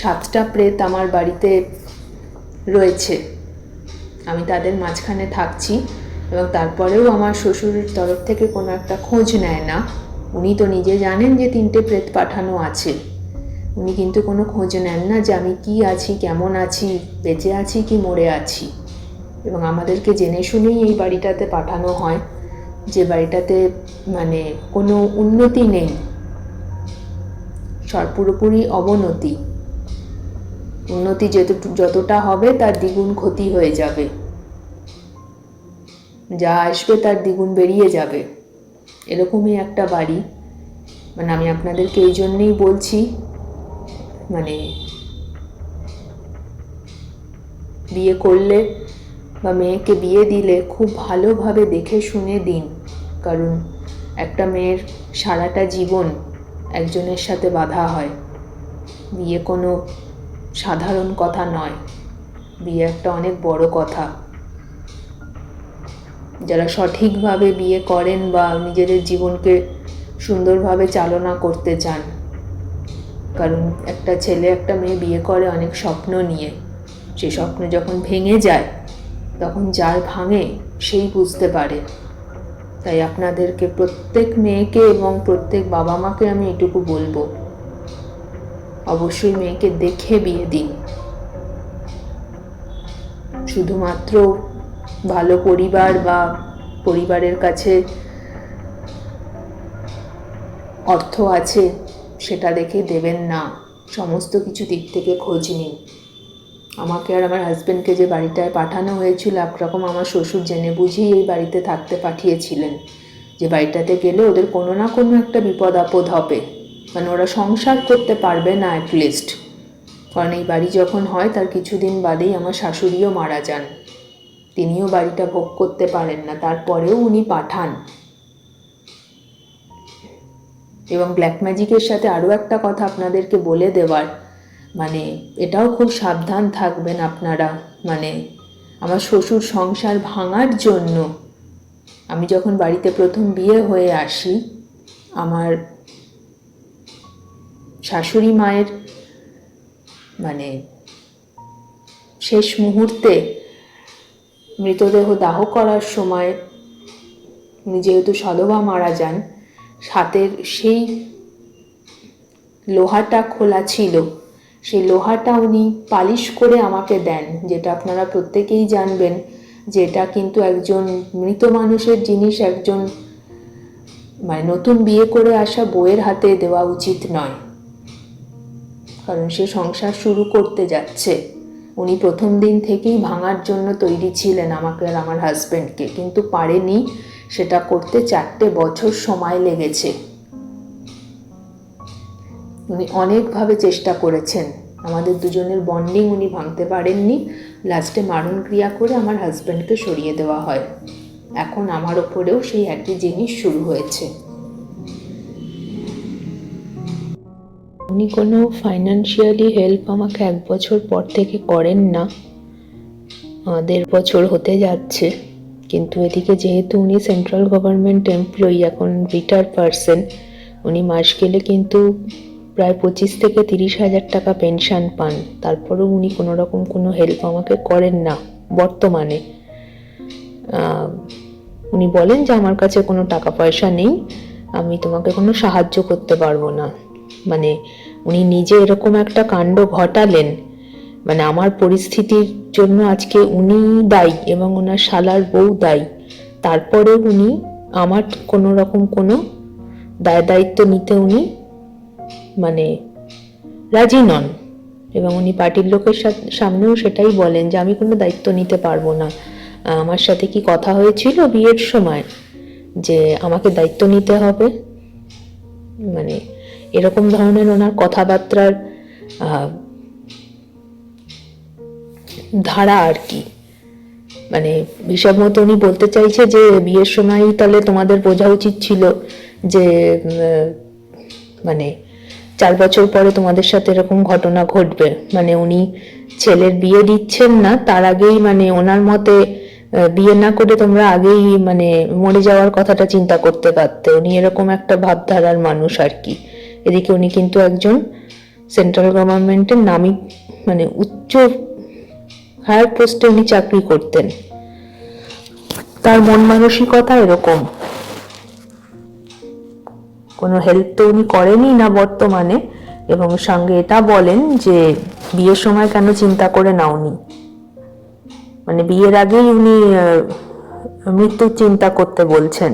7টা প্রেত আমার বাড়িতে রয়েছে। আমি তাদের মাঝখানে থাকছি, এবং তারপরেও আমার শ্বশুরের তরফ থেকে কোনো একটা খোঁজ নেয় না। উনি তো নিজে জানেন যে 3টে প্রেত পাঠানো আছে, উনি কিন্তু কোনো খোঁজ নেন না যে আমি কি আছি, কেমন আছি, বেঁচে আছি কি মরে আছি। এবং আমাদেরকে জেনে শুনেই এই বাড়িটাতে পাঠানো হয়, যে বাড়িটাতে কোনো উন্নতি নেই, পুরোপুরি অবনতি। উন্নতি যতটা হবে তার দ্বিগুণ ক্ষতি হয়ে যাবে, যা আসবে তার দ্বিগুণ বেরিয়ে যাবে। এরকমই একটা বাড়ি। আমি আপনাদেরকে এই জন্যেই বলছি, বিয়ে করলে বা মেয়েকে বিয়ে দিলে খুব ভালোভাবে দেখে শুনে দিন। কারণ একটা মেয়ের সারাটা জীবন একজনের সাথে বাঁধা হয়। বিয়ে কোনো সাধারণ কথা নয়। বিয়ে একটা অনেক বড় কথা। যারা সঠিকভাবে বিয়ে করেন বা নিজেদের জীবনকে সুন্দরভাবে চালনা করতে চান, কারণ একটা ছেলে একটা মেয়ে বিয়ে করে অনেক স্বপ্ন নিয়ে, সে স্বপ্ন যখন ভেঙে যায় তখন যার ভাঙে সেই বুঝতে পারে। তাই আপনাদেরকে প্রত্যেক মেয়েকে এবং প্রত্যেক বাবা মাকে আমি এটুকু বলবো, অবশ্যই মেয়েকে দেখে বিয়ে দিন। শুধুমাত্র ভালো পরিবার বা পরিবারের কাছে অর্থ আছে সেটা দেখে দেবেন না, সমস্ত কিছু দিক থেকে খোঁজ নিন। আমাকে আর আমার হাজব্যান্ডকে যে বাড়িটায় পাঠানো হয়েছিল, একরকম আমার শ্বশুর জেনে বুঝেই এই বাড়িতে থাকতে পাঠিয়েছিলেন, যে বাড়িটাতে গেলে ওদের কোনো না কোনো একটা বিপদ আপদ হবে, মানে ওরা সংসার করতে পারবে না অ্যাটলিস্ট। কারণ এই বাড়ি যখন হয় তার কিছুদিন বাদেই আমার শাশুড়িও মারা যান, তিনিও বাড়িটা ভোগ করতে পারেন না, তারপরেও উনি পাঠান। এবং ব্ল্যাক ম্যাজিকের সাথে আরও একটা কথা আপনাদেরকে বলে দেওয়ার, মানে এটাও খুব সাবধান থাকবেন আপনারা। মানে আমার শ্বশুর সংসার ভাঙার জন্য আমি যখন বাড়িতে প্রথম বিয়ে হয়ে আসি, আমার শাশুড়ি মায়ের মানে শেষ মুহূর্তে মৃতদেহ দাহ করার সময় উনি যেহেতু সধবা মারা যান, হাতের সেই লোহাটা খোলা ছিল, সেই লোহাটা উনি পালিশ করে আমাকে দেন, যেটা আপনারা প্রত্যেকেই জানবেন যে এটা কিন্তু একজন মৃত মানুষের জিনিস একজন মানে নতুন বিয়ে করে আসা বউয়ের হাতে দেওয়া উচিত নয়, কারণ সে সংসার শুরু করতে যাচ্ছে। উনি প্রথম দিন থেকেই ভাঙার জন্য তৈরি ছিলেন আমাকে আর আমার হাজব্যান্ডকে, কিন্তু পারেনি, সেটা করতে 4টে বছর সময় লেগেছে। উনি অনেকভাবে চেষ্টা করেছেন, আমাদের দুজনের বন্ডিং উনি ভাঙতে পারেননি। লাস্টে মারণ ক্রিয়া করে আমার হাজব্যান্ডকে সরিয়ে দেওয়া হয়। এখন আমার ওপরেও সেই একই জিনিস শুরু হয়েছে। উনি কোনো ফাইন্যান্সিয়ালি হেল্প আমাকে 1 বছর পর থেকে করেন না, 1.5 বছর হতে যাচ্ছে। কিন্তু এদিকে যেহেতু উনি সেন্ট্রাল গভর্নমেন্ট এমপ্লয়ি, এখন রিটায়ার্ড পারসন, উনি মাস গেলে কিন্তু প্রায় 25 থেকে 30 হাজার টাকা পেনশন পান। তারপরেও উনি কোনো রকম কোনো হেল্প আমাকে করেন না বর্তমানে। উনি বলেন যে আমার কাছে কোনো টাকা পয়সা নেই, আমি তোমাকে কোনো সাহায্য করতে পারবো না। মানে উনি নিজে এরকম একটা কাণ্ড ঘটালেন, মানে আমার পরিস্থিতির জন্য আজকে উনি দায়ী এবং ওনার শালার বউ দায়ী। তারপরে উনি আমার কোনো রকম কোনো দায়িত্ব নিতে উনি মানে রাজি নন, এবং উনি পার্টির লোকের সামনেও সেটাই বলেন যে আমি কোনো দায়িত্ব নিতে পারবো না। আমার সাথে কি কথা হয়েছিল বিয়ের সময় যে আমাকে দায়িত্ব নিতে হবে, মানে এরকম ধরনের ওনার কথাবার্তার ধারা আর কি। মানে হিসাব মতো উনি বলতে চাইছে যে বিয়ের সময় তাহলে তোমাদের বোঝা উচিত ছিল যে মানে 4 বছর পরে তোমাদের সাথে এরকম ঘটনা ঘটবে। মানে উনি ছেলের বিয়ে দিচ্ছেন না, তার আগেই মানে ওনার মতে বিয়ে না করে তোমরা আগেই মানে মরে যাওয়ার কথাটা চিন্তা করতে পারতে। উনি এরকম একটা ভাবধারার মানুষ আর কি। এদিকে উনি কিন্তু একজন সেন্ট্রাল গভর্নমেন্টের নামী মানে উচ্চ হায়ার পোস্টে উনি চাকরি করতেন, তার মন মানসিকতা এরকম। কোনো হেল্প তো উনি করেনি না বর্তমানে, এবং সঙ্গে এটা বলেন যে বিয়ের সময় কেন চিন্তা করে নাওনি, মানে বিয়ের আগেই উনি মৃত্যুর চিন্তা করতে বলছেন।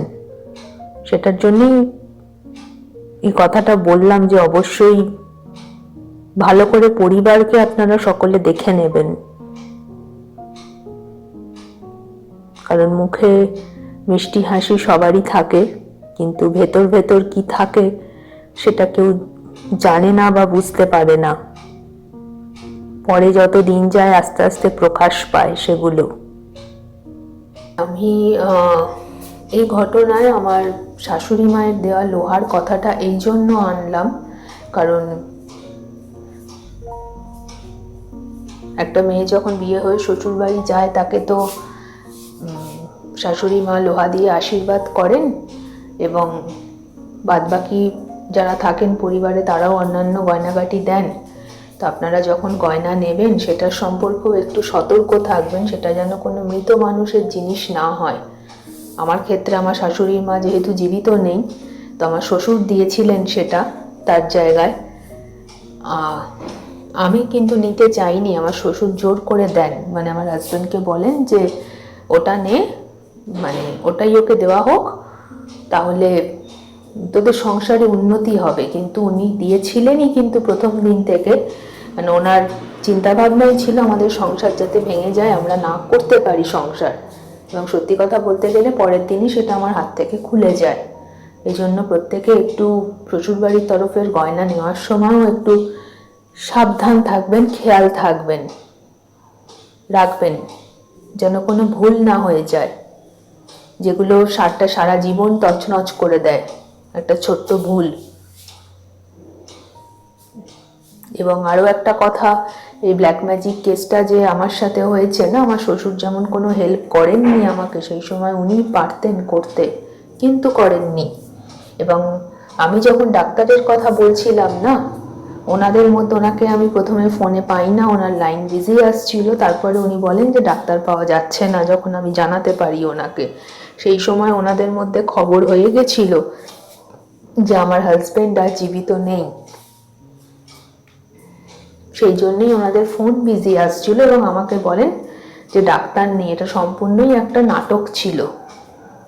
সেটার জন্যই এই কথাটা বললাম যে অবশ্যই ভালো করে পরিবারকে আপনারা সকলে দেখে নেবেন, কারণ মুখে মিষ্টি হাসি সবারই থাকে, কিন্তু ভেতর ভেতর কি থাকে সেটা কেউ জানে না বা বুঝতে পারে না। পরে যত দিন যায় আস্তে আস্তে প্রকাশ পায় সেগুলো। আমি এই ঘটনায় আমার শাশুড়ি মায়ের দেওয়া লোহার কথাটা এই জন্য আনলাম, কারণ একটা মেয়ে যখন বিয়ে হয়ে শ্বশুর বাড়ি যায় তাকে তো শাশুড়ি মা লোহা দিয়ে আশীর্বাদ করেন এবং বাদবাকি যারা থাকেন পরিবারে তারাও অন্যান্য গয়নাগাটি দেন। তো আপনারা যখন গয়না নেবেন সেটার সম্পর্কেও একটু সতর্ক থাকবেন, সেটা যেন কোনো মৃত মানুষের জিনিস না হয়। আমার ক্ষেত্রে আমার শাশুড়ির মা যেহেতু জীবিত নেই, তো আমার শ্বশুর দিয়েছিলেন সেটা তার জায়গায়। আমি কিন্তু নিতে চাইনি, আমার শ্বশুর জোর করে দেন, মানে আমার হাজব্যান্ডকে বলেন যে ওটা নে, মানে ওটাই ওকে দেওয়া হোক, তাহলে তোদের সংসারে উন্নতি হবে। কিন্তু উনি দিয়েছিলেনই, কিন্তু প্রথম দিন থেকে মানে ওনার চিন্তাভাবনাই ছিল আমাদের সংসার যাতে ভেঙে যায়, আমরা না করতে পারি সংসার। এবং সত্যি কথা বলতে গেলে পরের দিনই সেটা আমার হাত থেকে খুলে যায়। এই জন্য প্রত্যেকে একটু শ্বশুরবাড়ির তরফের গয়না নেওয়ার সময়ও একটু সাবধান থাকবেন, খেয়াল থাকবেন, রাখবেন যেন কোনো ভুল না হয়ে যায়, যেগুলো সারা জীবন তছনছ করে দেয় একটা ছোট্ট ভুল। এবং আরও একটা কথা, এই ব্ল্যাক ম্যাজিক কেসটা যে আমার সাথে হয়েছে না, আমার শ্বশুর যেমন কোনো হেল্প করেননি আমাকে, সেই সময় উনি পারতেন করতে কিন্তু করেননি। এবং আমি যখন ডাক্তারের কথা বলছিলাম না, ওনাদের মধ্যে ওনাকে আমি প্রথমে ফোনে পাই না, ওনার লাইন বিজি আসছিল, তারপরে উনি বলেন যে ডাক্তার পাওয়া যাচ্ছে না। যখন আমি জানাতে পারি ওনাকে, সেই সময় ওনাদের মধ্যে খবর হয়ে গেছিল যে আমার হাজব্যান্ড আর জীবিত নেই। সেই জন্যই ওনাদের ফোন বিজি আসছিল এবং আমাকে বলেন যে ডাক্তার নেই। এটা সম্পূর্ণই একটা নাটক ছিল,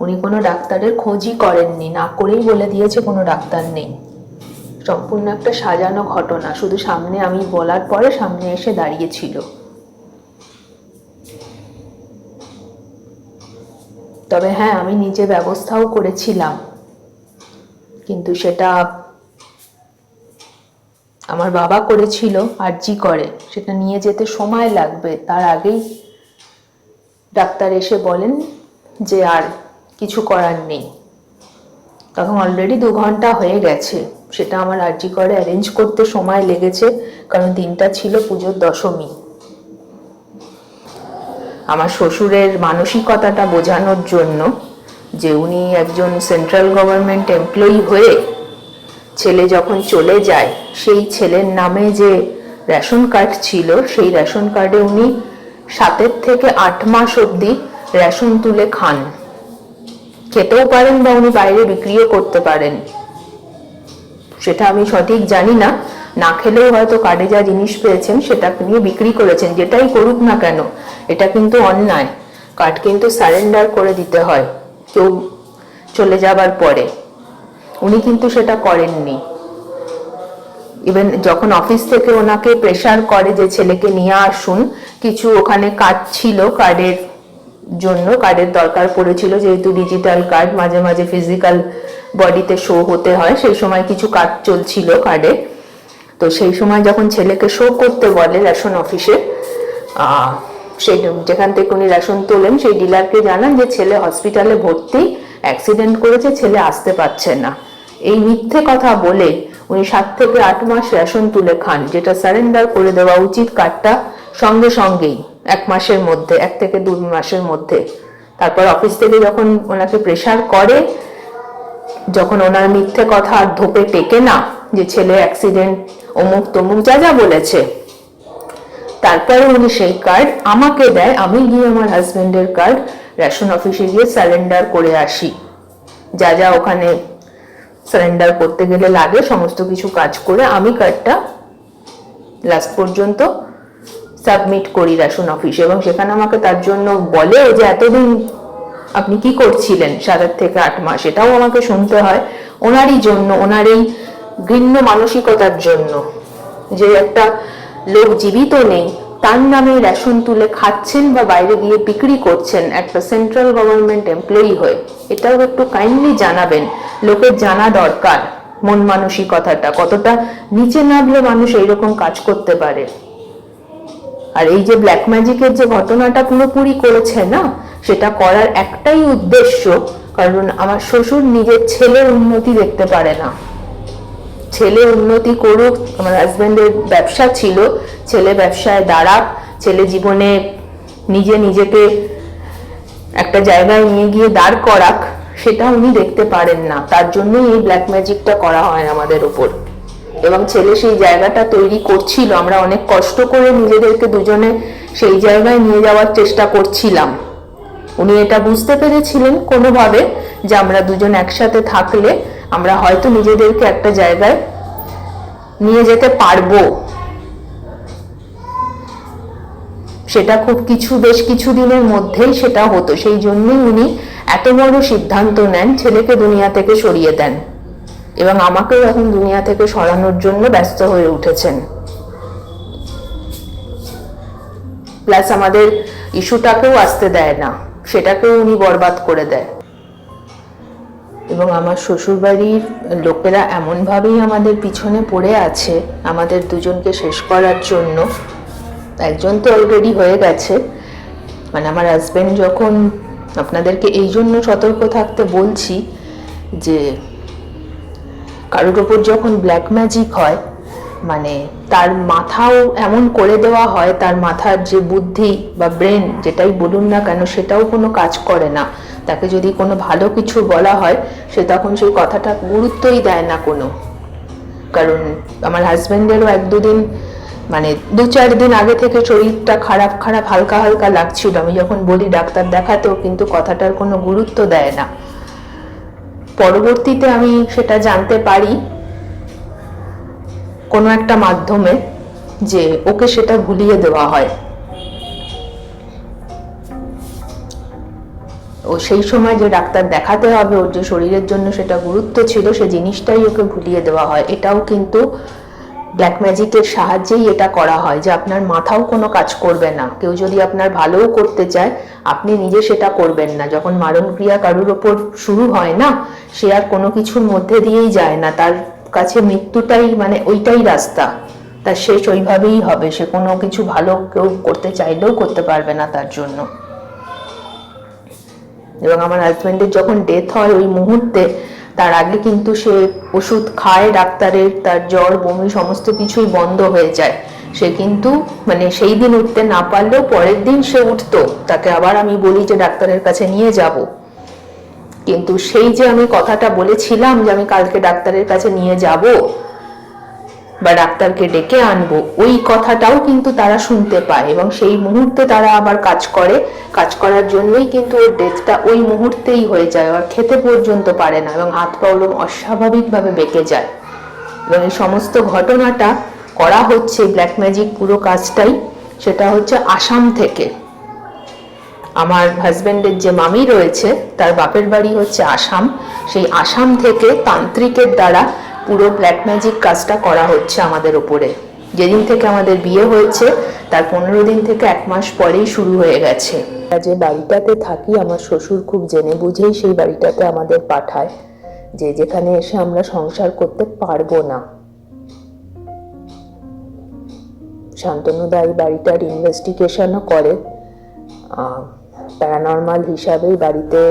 উনি কোনো ডাক্তারের খোঁজই করেননি, না করেই বলে দিয়েছে কোনো ডাক্তার নেই। সম্পূর্ণ একটা সাজানো ঘটনা, শুধু সামনে আমি বলার পরে সামনে এসে দাঁড়িয়েছিল। তবে হ্যাঁ, আমি নিজে ব্যবস্থাও করেছিলাম, কিন্তু সেটা আমার বাবা করেছিল আরজি করে, সেটা নিয়ে যেতে সময় লাগবে। তার আগেই ডাক্তার এসে বলেন যে আর কিছু করার নেই। তখন অলরেডি 2 ঘন্টা হয়ে গেছে। সেটা আমার আরজি করে অ্যারেঞ্জ করতে সময় লেগেছে, কারণ দিনটা ছিল পুজোর দশমী। আমার শ্বশুরের মানসিকতাটা বোঝানোর জন্য যে উনি একজন সেন্ট্রাল গভর্নমেন্ট এমপ্লয়ি হয়ে ছেলে যখন চলে যায়, সেই ছেলের নামে যে রেশন কার্ড ছিল, সেই রেশন কার্ডে উনি 7 থেকে 8 মাস অবধি রেশন তুলে খান। খেতেও পারেন বা উনি বাইরে বিক্রিও করতে পারেন, সেটা আমি সঠিক জানি না। না খেলেও হয়তো কার্ডে যা জিনিস পেয়েছেন সেটা নিয়ে বিক্রি করেছেন। যেটাই করুক না কেন, এটা কিন্তু অন্যায়। কার্ড কিন্তু সারেন্ডার করে দিতে হয় কেউ চলে যাবার পরে। উনি কিন্তু সেটা করেননি। ইভেন যখন অফিস থেকে ওনাকে প্রেসার করে যে ছেলেকে নিয়ে আসুন, কিছু ওখানে কার্ড ছিল, কার্ডের জন্য কার্ডের দরকার পড়েছিল, যেহেতু ডিজিটাল কার্ড মাঝে মাঝে ফিজিক্যাল বডিতে শো হতে হয়, সেই সময় কিছু কার্ড চলছিল কার্ডে। তো সেই সময় যখন ছেলেকে শো করতে বলে রেশন অফিসে, সেই যেখান থেকে উনি রেশন তোলেন সেই ডিলারকে জানান যে ছেলে হসপিটালে ভর্তি, অ্যাক্সিডেন্ট করেছে, ছেলে আসতে পারছে না। এই মিথ্যে কথা বলে উনি 7 থেকে 8 মাস রেশন তুলে খান, যেটা সারেন্ডার করে দেওয়া উচিত কার্ডটা সঙ্গে সঙ্গেই 1 মাসের মধ্যে, 1 থেকে 2 মাসের মধ্যে। তারপর অফিস থেকে যখন ওনাকে প্রেসার করে, যখন ওনার মিথ্যে কথা আর ধোপে টেকে না যে ছেলে অ্যাক্সিডেন্ট অমুক তমুক যা যা বলেছে, তারপরে উনি সেই কার্ড আমাকে দেয়। আমি গিয়ে আমার হাজবেন্ডের কার্ড রেশন অফিসে গিয়ে সারেন্ডার করে আসি। যা যা ওখানে সারেন্ডার করতে গেলে লাগে সমস্ত কিছু কাজ করে আমি কার্ডটা লাস্ট পর্যন্ত সাবমিট করি রেশন অফিসে। এবং সেখানে আমাকে তার জন্য বলে যে এতদিন আপনি কি করছিলেন 7 থেকে 8 মাস, এটাও আমাকে শুনতে হয় ওনারই জন্য, ওনার এই ঘৃণ্য মানসিকতার জন্য, যে একটা লোক জীবিত নেই, তার নামে রেশন তুলে খাচ্ছেন বা বাইরে গিয়ে বিক্রি করছেন একটা সেন্ট্রাল গভর্নমেন্ট এমপ্লয়ি হয়ে। এটাও একটু কাইন্ডলি জানাবেন, লোকের জানা দরকার মন মানসিকতাটা কতটা নিচে নামলে মানুষ এইরকম কাজ করতে পারে। আর এই যে ব্ল্যাক ম্যাজিকের যে ঘটনাটা পুরোপুরি করেছে না, সেটা করার একটাই উদ্দেশ্য, কারণ আমার শ্বশুর নিজের ছেলের উন্নতি দেখতে পারে না। ছেলে উন্নতি করুক, আমার হাজব্যান্ডের ব্যবসা ছিল, ছেলে ব্যবসায় দাঁড়াক, ছেলে জীবনে নিজেকে একটা জায়গায় নিয়ে গিয়ে দাঁড় করাক, সেটা উনি দেখতে পারেন না। তার জন্যই এই ব্ল্যাক ম্যাজিকটা করা হয় আমাদের উপর। এবং ছেলে সেই জায়গাটা তৈরি করছিল, আমরা অনেক কষ্ট করে নিজেদেরকে দুজনে সেই জায়গায় নিয়ে যাওয়ার চেষ্টা করছিলাম। উনি এটা বুঝতে পেরেছিলেন কোনোভাবে যে আমরা দুজন একসাথে থাকলে আমরা হয়তো নিজেদেরকে একটা জায়গায় নিয়ে যেতে পারবো। সেটা বেশ কিছু দিনের মধ্যেই সেটা হতো। সেই জন্যই উনি এত বড় সিদ্ধান্ত নেন, ছেলেকে দুনিয়া থেকে সরিয়ে দেন এবং আমাকেও এখন দুনিয়া থেকে সরানোর জন্য ব্যস্ত হয়ে উঠেছেন। প্লাস আমাদের ইস্যুটাকেও আসতে দেয় না, সেটাকেও উনি বরবাদ করে দেয়। এবং আমার শ্বশুরবাড়ির লোকেরা এমনভাবেই আমাদের পিছনে পড়ে আছে আমাদের দুজনকে শেষ করার জন্য। একজন তো অলরেডি হয়ে গেছে, মানে আমার হাজবেন্ড। যখন আপনাদেরকে এই জন্য সতর্ক থাকতে বলছি যে কারোর ওপর যখন ব্ল্যাক ম্যাজিক হয়, মানে তার মাথাও এমন করে দেওয়া হয়, তার মাথার যে বুদ্ধি বা ব্রেন যেটাই বলুন না কেন, সেটাও কোনো কাজ করে না। তাকে যদি কোনো ভালো কিছু বলা হয়, সে তখন সেই কথাটা গুরুত্বই দেয় না কোনো। কারণ আমার হাজবেন্ডেরও 1-2 দিন, মানে 2-4 দিন আগে থেকে শরীরটা খারাপ হালকা হালকা লাগছিল। আমি যখন বলি ডাক্তার দেখাতেও কিন্তু কথাটার কোনো গুরুত্ব দেয় না। পরবর্তীতে আমি সেটা জানতে পারি কোনো একটা মাধ্যমে যে ওকে সেটা ভুলিয়ে দেওয়া হয়। ও সেই সময় যে ডাক্তার দেখাতে হবে, ওর যে শরীরের জন্য সেটা গুরুত্ব ছিল, সে জিনিসটাই ওকে ভুলিয়ে দেওয়া হয়। এটাও কিন্তু ব্ল্যাক ম্যাজিকের সাহায্যেই এটা করা হয়, যে আপনার মাথাও কোনো কাজ করবে না। কেউ যদি আপনার ভালোও করতে চায়, আপনি নিজে সেটা করবেন না। যখন মারণ ক্রিয়া কারুর ওপর শুরু হয় না, সে আর কোনো কিছুর মধ্যে দিয়েই যায় না, তার কাছে মৃত্যুটাই মানে ওইটাই রাস্তা, তার শেষ ওইভাবেই হবে। সে কোনো কিছু ভালো কেউ করতে চাইলেও করতে পারবে না তার জন্য। এবং আমার হাজবেন্ডের যখন ডেথ হয় ওই মুহূর্তে, তার আগে কিন্তু সে ওষুধ খায় ডাক্তারের, তার জ্বর বমি সমস্ত কিছুই বন্ধ হয়ে যায়। সে কিন্তু মানে সেই দিন উঠতে না পারলেও পরের দিন সে উঠতো। তাকে আবার আমি বলি যে ডাক্তারের কাছে নিয়ে যাব, কিন্তু সেই যে আমি কথাটা বলেছিলাম যে আমি কালকে ডাক্তারের কাছে নিয়ে যাব বা ডাক্তারকে ডেকে আনবো, ওই কথাটাও কিন্তু তারা শুনতে পায় এবং সেই মুহূর্তে তারা আবার কাজ করার জন্যই কিন্তু ওর ডেথটা ওই মুহূর্তেই হয়ে যায়। আর খেতে পর্যন্ত পারে না এবং হাত পা ওরকম অস্বাভাবিকভাবে বেঁকে যায়। এবং এই সমস্ত ঘটনাটা করা হচ্ছে, ব্ল্যাক ম্যাজিক পুরো কাজটাই সেটা হচ্ছে আসাম থেকে। আমার হাজবেন্ডের যে মামি রয়েছে, তার বাপের বাড়ি হচ্ছে আসাম। সেই আসাম থেকে তান্ত্রিকের দ্বারা পুরো ব্ল্যাক ম্যাজিক কাজটা করা হচ্ছে আমাদের উপরে। যেদিন থেকে আমাদের বিয়ে হয়েছে তার 15 দিন থেকে 1 মাস পরেই শুরু হয়ে গেছে। যে বাড়িটাতে থাকি, আমার শ্বশুর খুব জেনে বুঝেই সেই বাড়িটাতে আমাদের পাঠায়, যে যেখানে এসে আমরা সংসার করতে পারবো না। শান্তনুদা এই বাড়িটার ইনভেস্টিগেশনও করে। প্যারানর্মাল হিসাবে বাড়িতে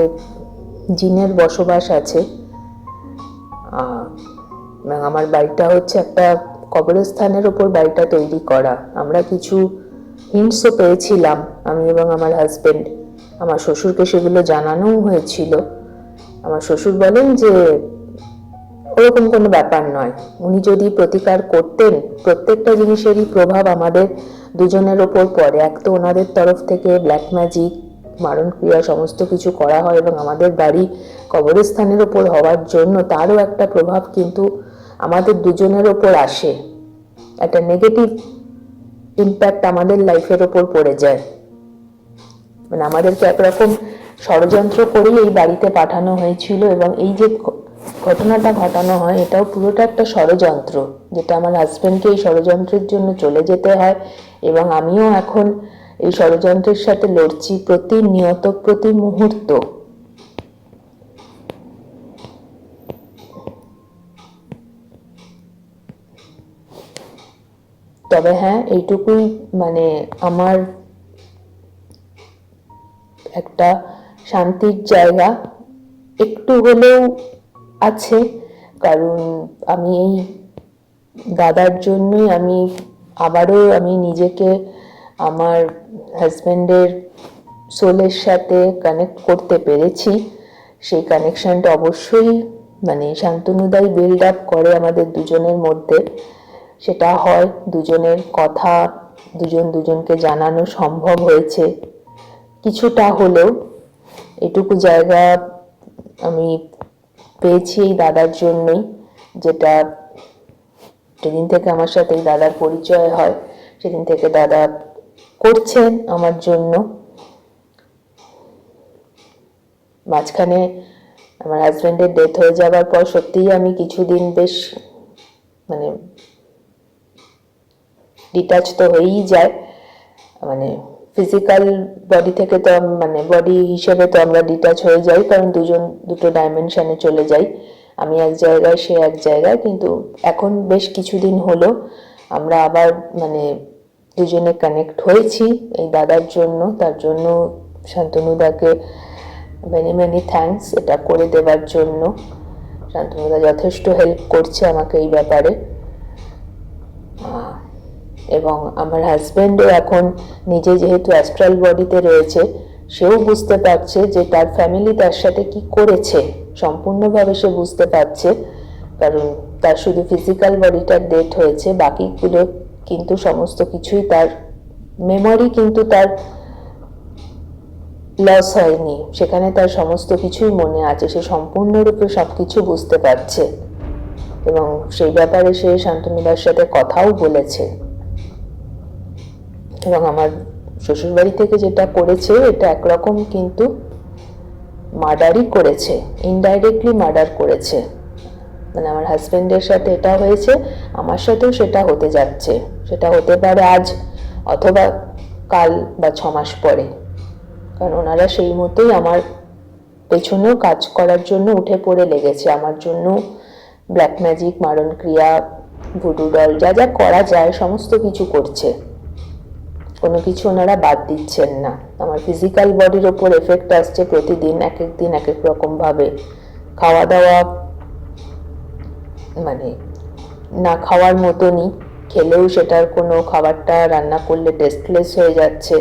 জিনের বসবাস আছে। আমার বাড়িটা হচ্ছে একটা কবরস্থানের ওপর বাড়িটা তৈরি করা। আমরা কিছু হিন্টসও পেয়েছিলাম, আমি এবং আমার হাজবেন্ড। আমার শ্বশুরকে সেগুলো জানানোও হয়েছিল। আমার শ্বশুর বলেন যে ওরকম কোনো ব্যাপার নয়, উনি যদি প্রতিকার করতেন, প্রত্যেকটা জিনিসেরই প্রভাব আমাদের দুজনের ওপর পড়ে। এক তো ওনাদের তরফ থেকে ব্ল্যাক ম্যাজিক, মারণ ক্রিয়া সমস্ত কিছু করা হয় এবং আমাদের বাড়ি কবরস্থানের ওপর হওয়ার জন্য তারও একটা প্রভাব কিন্তু আমাদের দুজনের ওপর আসে। একটা নেগেটিভ ইম্প্যাক্ট আমাদের লাইফের ওপর পড়ে যায়। মানে আমাদেরকে একরকম ষড়যন্ত্র করেই এই বাড়িতে পাঠানো হয়েছিল এবং এই যে ঘটনাটা ঘটানো হয়, এটাও পুরোটা একটা ষড়যন্ত্র, যেটা আমার হাজবেন্ডকে এই ষড়যন্ত্রের জন্য চলে যেতে হয় এবং আমিও এখন এই ষড়যন্ত্রের সাথে লড়ছি প্রতিনিয়ত, প্রতি মুহূর্ত। তবে হ্যাঁ, এইটুকুই মানে আমার একটা শান্তির জায়গা একটু হলেও আছে, কারণ আমি এই দাদার জন্যই আমি নিজেকে আমার হাজব্যান্ডের সোলের সাথে কানেক্ট করতে পেরেছি। সেই কানেকশনটা অবশ্যই মানে শান্তনুদাই বিল্ড আপ করে আমাদের দুজনের মধ্যে। সেটা হয় দুজনের কথা দুজন দুজনকে জানানো সম্ভব হয়েছে কিছুটা হলেও। এটুকু জায়গা আমি পেয়েছি এই দাদার জন্যই, যেটা যেদিন থেকে আমার সাথে এই দাদার পরিচয় হয় সেদিন থেকে দাদা করছেন আমার জন্য। মাঝখানে আমার হাজব্যান্ডের ডেথ হয়ে যাবার পর সত্যিই আমি কিছুদিন বেশ মানে ডিটাচ তো হয়েই যায়, মানে ফিজিক্যাল বডি থেকে তো মানে বডি হিসেবে তো আমরা ডিটাচ হয়ে যাই, কারণ দুজন দুটো ডাইমেনশনে চলে যাই, আমি এক জায়গায় সে এক জায়গায়। কিন্তু এখন বেশ কিছুদিন হলো আমরা আবার মানে দুজনে কানেক্ট হয়েছি এই দাদার জন্য। তার জন্য শান্তনুদাকে মেনি মেনি থ্যাঙ্কস এটা করে দেওয়ার জন্য। শান্তনুদা যথেষ্ট হেল্প করছে আমাকে এই ব্যাপারে। এবং আমার হাজব্যান্ডও এখন নিজে যেহেতু অ্যাস্ট্রাল বডিতে রয়েছে, সেও বুঝতে পারছে যে তার ফ্যামিলি তার সাথে কি করেছে, সম্পূর্ণভাবে সে বুঝতে পারছে। কারণ তার শুধু ফিজিক্যাল বডিটার ডেথ হয়েছে, বাকিগুলো কিন্তু সমস্ত কিছুই তার মেমরি কিন্তু তার লস হয়নি, সেখানে তার সমস্ত কিছুই মনে আছে, সে সম্পূর্ণরূপে সব কিছু বুঝতে পারছে। এবং সেই ব্যাপারে সে শান্তনুদার সাথে কথাও বলেছে। এবং আমার শ্বশুরবাড়ি থেকে যেটা করেছে এটা একরকম কিন্তু মার্ডারই করেছে, ইনডাইরেক্টলি মার্ডার করেছে। মানে আমার হাজব্যান্ডের সাথে এটা হয়েছে, আমার সাথেও সেটা হতে যাচ্ছে। সেটা হতে পারে আজ অথবা কাল বা 6 মাস পরে, কারণ ওনারা সেই মতোই আমার পেছনেও কাজ করার জন্য উঠে পড়ে লেগেছে। আমার জন্য ব্ল্যাক ম্যাজিক, মারণ ক্রিয়া, ভুডু ডল যা যা করা যায় সমস্ত কিছু করছে, কোনো কিছু ওনারা বাদ দিচ্ছেন না। আমার ফিজিক্যাল বডির ওপর এফেক্ট আসছে প্রতিদিন, এক এক দিন এক এক রকমভাবে। খাওয়া দাওয়া মানে না খাওয়ার মতনই, খেলেও সেটার কোনো খাবারটা রান্না করলে টেস্টলেস হয়ে যাচ্ছে,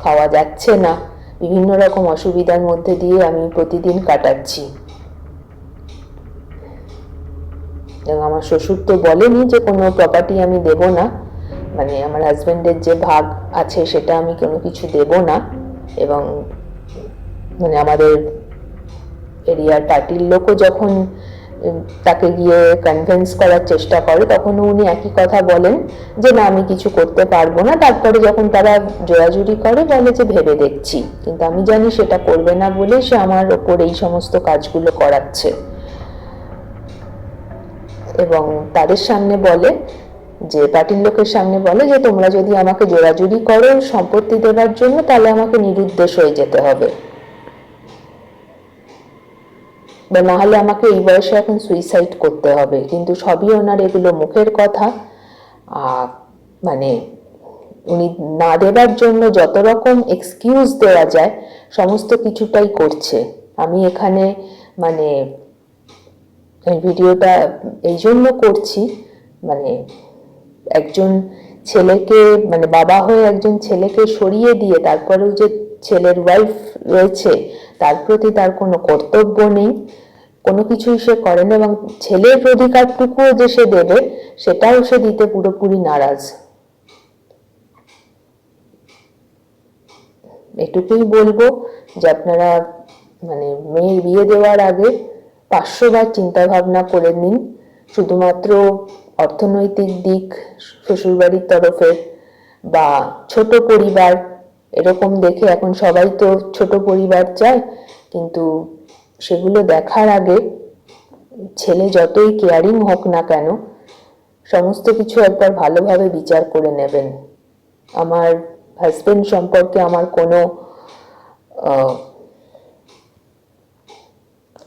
খাওয়া যাচ্ছে না, বিভিন্ন রকম অসুবিধার মধ্যে দিয়ে আমি প্রতিদিন কাটাচ্ছি। এবং আমার শ্বশুর তো বলেনি যে কোনো প্রপার্টি আমি দেব না, মানে আমার হাজব্যান্ডের যে ভাগ আছে সেটা আমি কোনো কিছু দেব না। এবং মানে আমাদের এরিয়ার পার্টির লোকও যখন তাকে গিয়ে কনভিন্স করার চেষ্টা করে তখনও উনি একই কথা বলেন যে না আমি কিছু করতে পারবো না। তারপরে যখন তারা জোরাজুরি করে বলে যে ভেবে দেখছি, কিন্তু আমি জানি সেটা করবে না বলে সে আমার ওপর এই সমস্ত কাজগুলো করাচ্ছে। এবং তাদের সামনে বলে যে পার্টির লোকের সামনে বলে যে তোমরা যদি আমাকে জোরাজুরি করো সম্পত্তি দেওয়ার জন্য তাহলে আমাকে নিরুদ্দেশ হয়ে যেতে হবে, বা না হলে আমাকে এই বয়সে এখন সুইসাইড করতে হবে। কিন্তু সবই ওনার এগুলো মুখের কথা, মানে উনি না দেবার জন্য যত রকম এক্সকিউজ দেওয়া যায় সমস্ত কিছুটাই করছে। আমি এখানে মানে এই ভিডিওটা এই জন্য করছি, মানে একজন ছেলেকে মানে বাবা হয়ে একজন ছেলেকে সরিয়ে দিয়ে তারপরেও যে ছেলের ওয়াইফ রয়েছে তার প্রতি তার কোনো কর্তব্য নেই, কোনো কিছুই সে করে না। এবং ছেলের অধিকারটুকুও যে সে দেবে সেটাও সে দিতে পুরোপুরি নারাজ। এটুকুই বলবো যে আপনারা মানে মেয়ের বিয়ে দেওয়ার আগে 500 বার চিন্তা ভাবনা করে নিন। শুধুমাত্র অর্থনৈতিক দিক শ্বশুরবাড়ির তরফে বা ছোট পরিবার এরকম দেখে, এখন সবাই তো ছোট পরিবার চায়, কিন্তু সেগুলো দেখার আগে ছেলে যতই কেয়ারিং হোক না কেন সমস্ত কিছু একবার ভালোভাবে বিচার করে নেবেন। আমার হাজবেন্ড সম্পর্কে আমার কোনো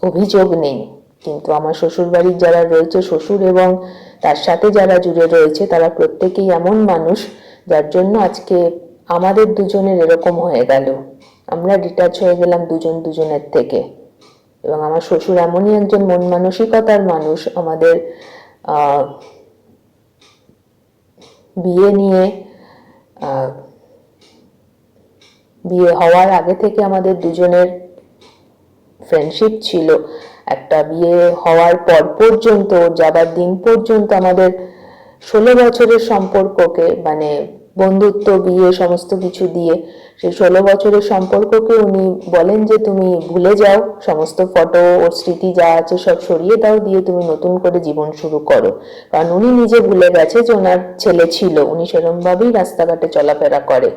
অভিযোগ নেই, কিন্তু আমার শ্বশুরবাড়ির যারা রয়েছে, শ্বশুর এবং তার সাথে যারা জুড়ে রয়েছে তারা প্রত্যেকেই এমন মানুষ যার জন্য আজকে আমাদের দুজনের এরকম হয়ে গেল, আমরা ডিটাচ হয়ে গেলাম দুজন দুজনের থেকে। এবং আমার শ্বশুর এমনই একজন মন মানসিকতার মানুষ, আমাদের বিয়ে নিয়ে বিয়ে হওয়ার আগে থেকে আমাদের দুজনের ফ্রেন্ডশিপ ছিল। একটা বিয়ে হওয়ার পর পর্যন্ত, যাবার দিন পর্যন্ত আমাদের 16 বছরের সম্পর্ককে, মানে বন্ধুত্ব, বিয়ে সমস্ত কিছু দিয়ে সেই 16 বছরের সম্পর্ককে উনি বলেন যে তুমি ভুলে যাও, সমস্ত ফটো ও স্মৃতি যা আছে সব সরিয়ে দাও, দিয়ে তুমি নতুন করে জীবন শুরু করো। কারণ উনি নিজে ভুলে গেছে যে ওনার ছেলে ছিল, উনি সেরকমভাবেই রাস্তাঘাটে চলাফেরা করে।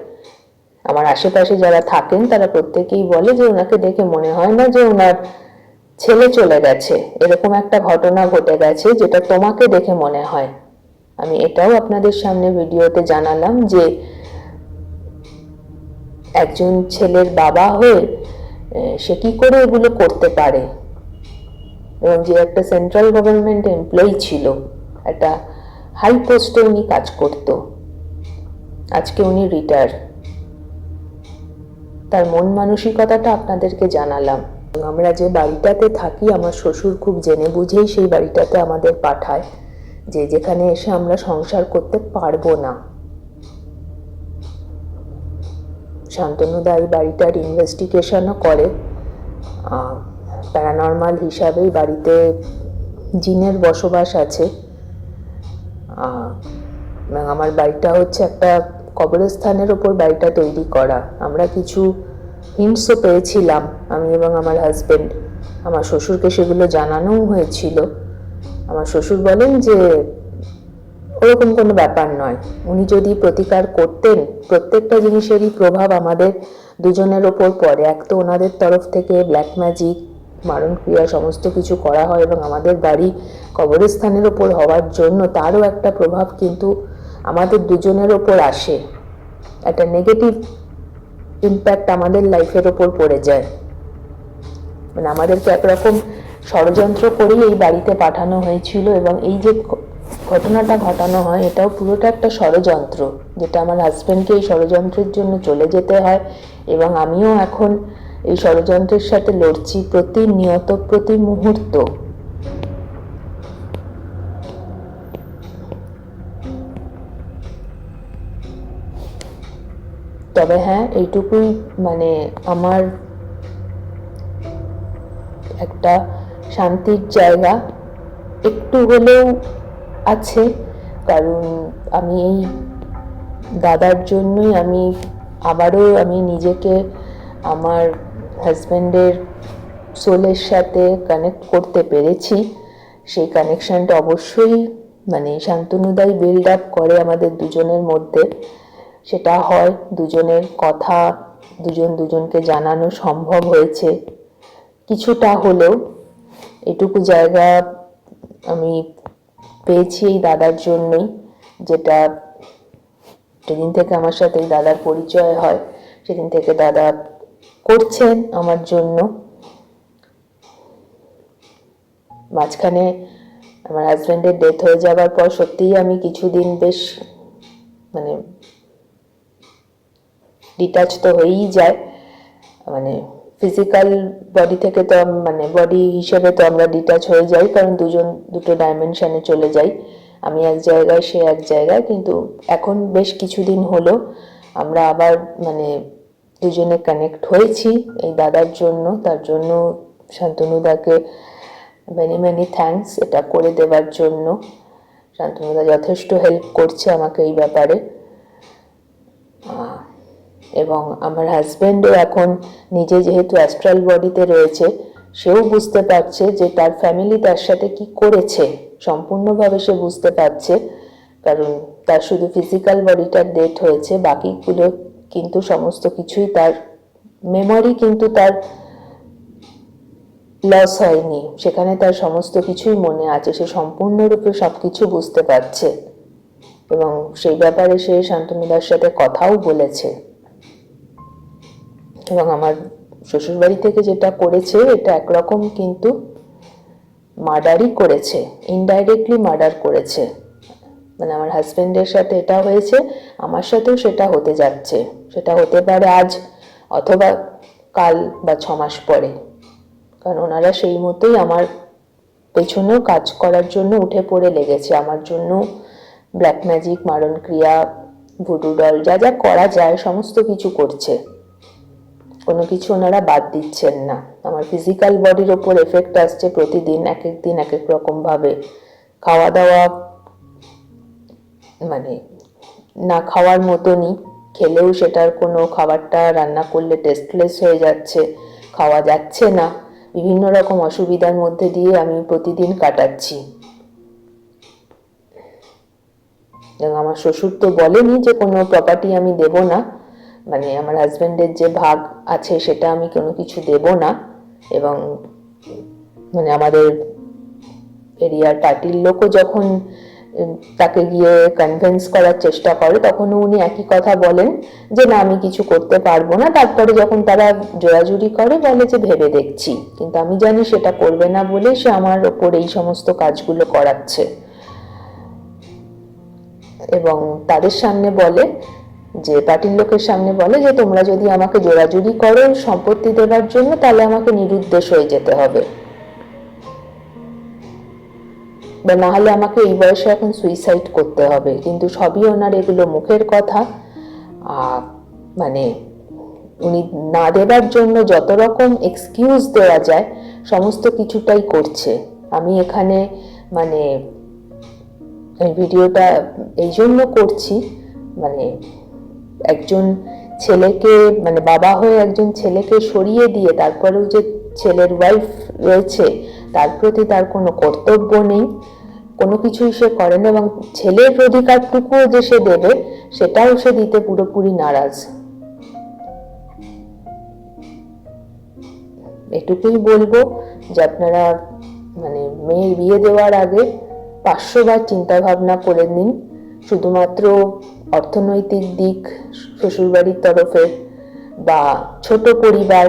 আমার আশেপাশে যারা থাকেন তারা প্রত্যেকেই বলে যে ওনাকে দেখে মনে হয় না যে ওনার ছেলে চলে গেছে, এরকম একটা ঘটনা ঘটে গেছে যেটা তোমাকে দেখে মনে হয়। আমি এটাও আপনাদের সামনে ভিডিওতে জানালাম যে একজন ছেলের বাবা হয়ে সে কি করে এগুলো করতে পারে, এবং যে একটা সেন্ট্রাল গভর্নমেন্ট এমপ্লয়ি ছিল, একটা হাই পোস্টে উনি কাজ করত, আজকে উনি রিটায়ার। তার মন মানসিকতাটা আপনাদেরকে জানালাম। আমরা যে বাড়িটাতে থাকি, আমার শ্বশুর খুব জেনে বুঝেই সেই বাড়িটাতে আমাদের পাঠায়, যে যেখানে এসে আমরা সংসার করতে পারবো না। শান্তনুদা এই বাড়িটার ইনভেস্টিগেশনও করে। প্যারানর্মাল হিসাবেই বাড়িতে জিনের বসবাস আছে। আমার বাড়িটা হচ্ছে একটা কবরস্থানের ওপর বাড়িটা তৈরি করা। আমরা কিছু হিন্টসও পেয়েছিলাম, আমি এবং আমার হাজবেন্ড। আমার শ্বশুরকে সেগুলো জানানোও হয়েছিল। আমার শ্বশুর বলেন যে ওরকম কোনো ব্যাপার নয়, উনি যদি প্রতিকার করতেন, প্রত্যেকটা জিনিসেরই প্রভাব আমাদের দুজনের ওপর পড়ে। এক তো ওনাদের তরফ থেকে ব্ল্যাক ম্যাজিক, মারণ ক্রিয়া সমস্ত কিছু করা হয়, এবং আমাদের বাড়ি কবরস্থানের ওপর হওয়ার জন্য তারও একটা প্রভাব কিন্তু আমাদের দুজনের ওপর আসে। একটা নেগেটিভ ইম্প্যাক্ট আমাদের লাইফের ওপর পড়ে যায়। মানে আমাদেরকে একরকম ষড়যন্ত্র করেই এই বাড়িতে পাঠানো হয়েছিল, এবং এই যে ঘটনাটা ঘটানো হয় এটাও পুরোটা একটা ষড়যন্ত্র, যেটা আমার হাজব্যান্ডকে এই ষড়যন্ত্রের জন্য চলে যেতে হয়, এবং আমিও এখন এই ষড়যন্ত্রের সাথে লড়ছি প্রতিনিয়ত, প্রতি মুহূর্ত। তবে হ্যাঁ, এইটুকুই, মানে আমার একটা শান্তির জায়গা একটু হলেও আছে, কারণ আমি এই দাদার জন্যই আমি নিজেকে আমার হাজব্যান্ডের সোলের সাথে কানেক্ট করতে পেরেছি। সেই কানেকশনটা অবশ্যই মানে শান্তনুদাই বিল্ড আপ করে আমাদের দুজনের মধ্যে। সেটা হয় দুজনের কথা, দুজনকে জানানো সম্ভব হয়েছে কিছুটা হলেও। এটুকু জায়গা আমি পেয়েছি এই দাদার জন্যই, যেটা যেদিন থেকে আমার সাথে এই দাদার পরিচয় হয় সেদিন থেকে দাদা করছেন আমার জন্য। মাঝখানে আমার হাজব্যান্ডের ডেথ হয়ে যাওয়ার পর সত্যিই আমি কিছুদিন বেশ মানে ডিটাচ তো হয়েই যায়, মানে ফিজিক্যাল বডি থেকে তো, মানে বডি হিসেবে তো আমরা ডিটাচ হয়ে যাই, কারণ দুটো ডাইমেনশনে চলে যাই, আমি এক জায়গায় সে এক জায়গায়। কিন্তু এখন বেশ কিছুদিন হলো আমরা আবার মানে দুজনে কানেক্ট হয়েছি এই দাদার জন্য। তার জন্য শান্তনুদাকে মেনি মেনি থ্যাঙ্কস এটা করে দেওয়ার জন্য। শান্তনুদা যথেষ্ট হেল্প করছে আমাকে এই ব্যাপারে, এবং আমার হাজব্যান্ডও এখন নিজে যেহেতু অ্যাস্ট্রাল বডিতে রয়েছে, সেও বুঝতে পারছে যে তার ফ্যামিলি তার সাথে কি করেছে, সম্পূর্ণভাবে সে বুঝতে পারছে। কারণ তার শুধু ফিজিক্যাল বডিটার ডেথ হয়েছে, বাকিগুলো কিন্তু সমস্ত কিছুই, তার মেমরি কিন্তু তার লস হয়নি, সেখানে তার সমস্ত কিছুই মনে আছে, সে সম্পূর্ণরূপে সব কিছু বুঝতে পারছে, এবং সেই ব্যাপারে সে শান্তনুদার সাথে কথাও বলেছে। এবং আমার শ্বশুরবাড়ি থেকে যেটা করেছে এটা একরকম কিন্তু মার্ডারই করেছে, ইনডাইরেক্টলি মার্ডার করেছে। মানে আমার হাজব্যান্ডের সাথে এটা হয়েছে, আমার সাথেও সেটা হতে যাচ্ছে, সেটা হতে পারে আজ অথবা কাল বা 6 মাস পরে। কারণ ওনারা সেই মতোই আমার পেছনেও কাজ করার জন্য উঠে পড়ে লেগেছে, আমার জন্য ব্ল্যাক ম্যাজিক, মারণ ক্রিয়া, ভুডু ডল, যা যা করা যায় সমস্ত কিছু করছে। কোনো কিছু ওনারা বাদ দিচ্ছেন না। আমার ফিজিক্যাল বডির ওপর এফেক্ট আসছে প্রতিদিন, এক এক দিন এক এক রকমভাবে। খাওয়া দাওয়া মানে না খাওয়ার মতনই, খেলেও সেটার কোনো, খাবারটা রান্না করলে টেস্টলেস হয়ে যাচ্ছে, খাওয়া যাচ্ছে না। বিভিন্ন রকম অসুবিধার মধ্যে দিয়ে আমি প্রতিদিন কাটাচ্ছি। এবং আমার শ্বশুর তো বলেনি যে কোনো প্রপার্টি আমি দেব না, মানে আমার হাজব্যান্ডের যে ভাগ আছে সেটা আমি কোনো কিছু দেব না। এবং মানে আমাদের এরিয়ার পার্টির লোকও যখন তাকে গিয়ে কনভিন্স করার চেষ্টা করে, তখনও উনি একই কথা বলেন যে না, আমি কিছু করতে পারবো না। তারপরে যখন তারা জোরাজুরি করে, বলে যে ভেবে দেখছি। কিন্তু আমি জানি সেটা করবে না বলে সে আমার ওপর এই সমস্ত কাজগুলো করাচ্ছে। এবং তাদের সামনে বলে, যে পার্টির লোকের সামনে বলে যে তোমরা যদি আমাকে জোরাজুরি করো সম্পত্তি দেওয়ার জন্য, তাহলে আমাকে নিরুদ্দেশ হয়ে যেতে হবে, বা না হলে আমাকে এই বয়সে এখন সুইসাইড করতে হবে। কিন্তু সবই ওনার এগুলো মুখের কথা। মানে উনি না দেবার জন্য যত রকম এক্সকিউজ দেওয়া যায় সমস্ত কিছুটাই করছে। আমি এখানে মানে এই ভিডিওটা এই জন্য করছি, মানে একজন ছেলেকে, মানে বাবা হয়ে একজন ছেলেকে সরিয়ে দিয়ে তারপরেও যে ছেলের ওয়াইফ রয়েছে তার প্রতি তার কোনো কর্তব্য নেই, কোনো কিছুই সে করে না। এবং ছেলের অধিকারটুকুও যে সে দেবে সেটাও সে দিতে পুরোপুরি নারাজ। এটুকুই বলবো যে আপনারা মানে মেয়ের বিয়ে দেওয়ার আগে 500 বার চিন্তা ভাবনা করে নিন। শুধুমাত্র অর্থনৈতিক দিক শ্বশুরবাড়ির তরফে বা ছোট পরিবার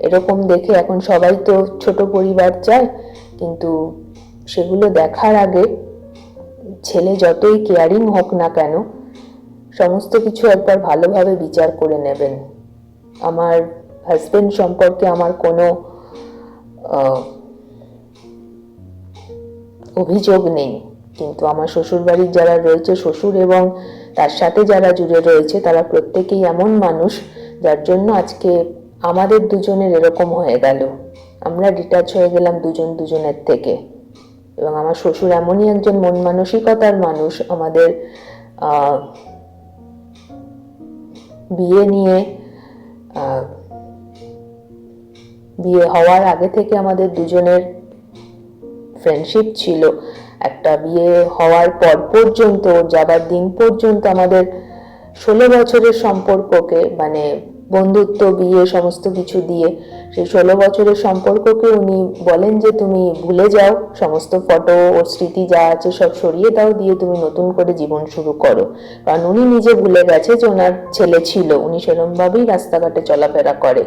এরকম দেখে, এখন সবাই তো ছোট পরিবার চায়, কিন্তু সেগুলো দেখার আগে ছেলে যতই কেয়ারিং হোক না কেন সমস্ত কিছু একবার ভালোভাবে বিচার করে নেবেন। আমার হাজবেন্ড সম্পর্কে আমার কোনো অভিযোগ নেই, কিন্তু আমার শ্বশুরবাড়ির যারা রয়েছে, শ্বশুর এবং তার সাথে যারা জুড়ে রয়েছে, তারা প্রত্যেকেই এমন মানুষ যার জন্য আজকে আমাদের দুজনের এরকম হয়ে গেল। আমরা ডিটাচ হয়ে গেলাম দুজন দুজনের থেকে। এবং আমার শ্বশুর এমনই একজন মন মানসিকতার মানুষ, আমাদের বিয়ে হওয়ার আগে থেকে আমাদের দুজনের ফ্রেন্ডশিপ ছিল। একটা বিয়ে হওয়ার পর পর্যন্ত, যাবার দিন পর্যন্ত আমাদের 16 বছরের সম্পর্ককে, মানে বন্ধুত্ব, বিয়ে সমস্ত কিছু দিয়ে সেই 16 বছরের সম্পর্ককে উনি বলেন যে তুমি ভুলে যাও, সমস্ত ফটো ও স্মৃতি যা আছে সব সরিয়ে দাও, দিয়ে তুমি নতুন করে জীবন শুরু করো। কারণ উনি নিজে ভুলে গেছে যে ওনার ছেলে ছিল, উনি সেরকমভাবেই রাস্তাঘাটে চলাফেরা করে।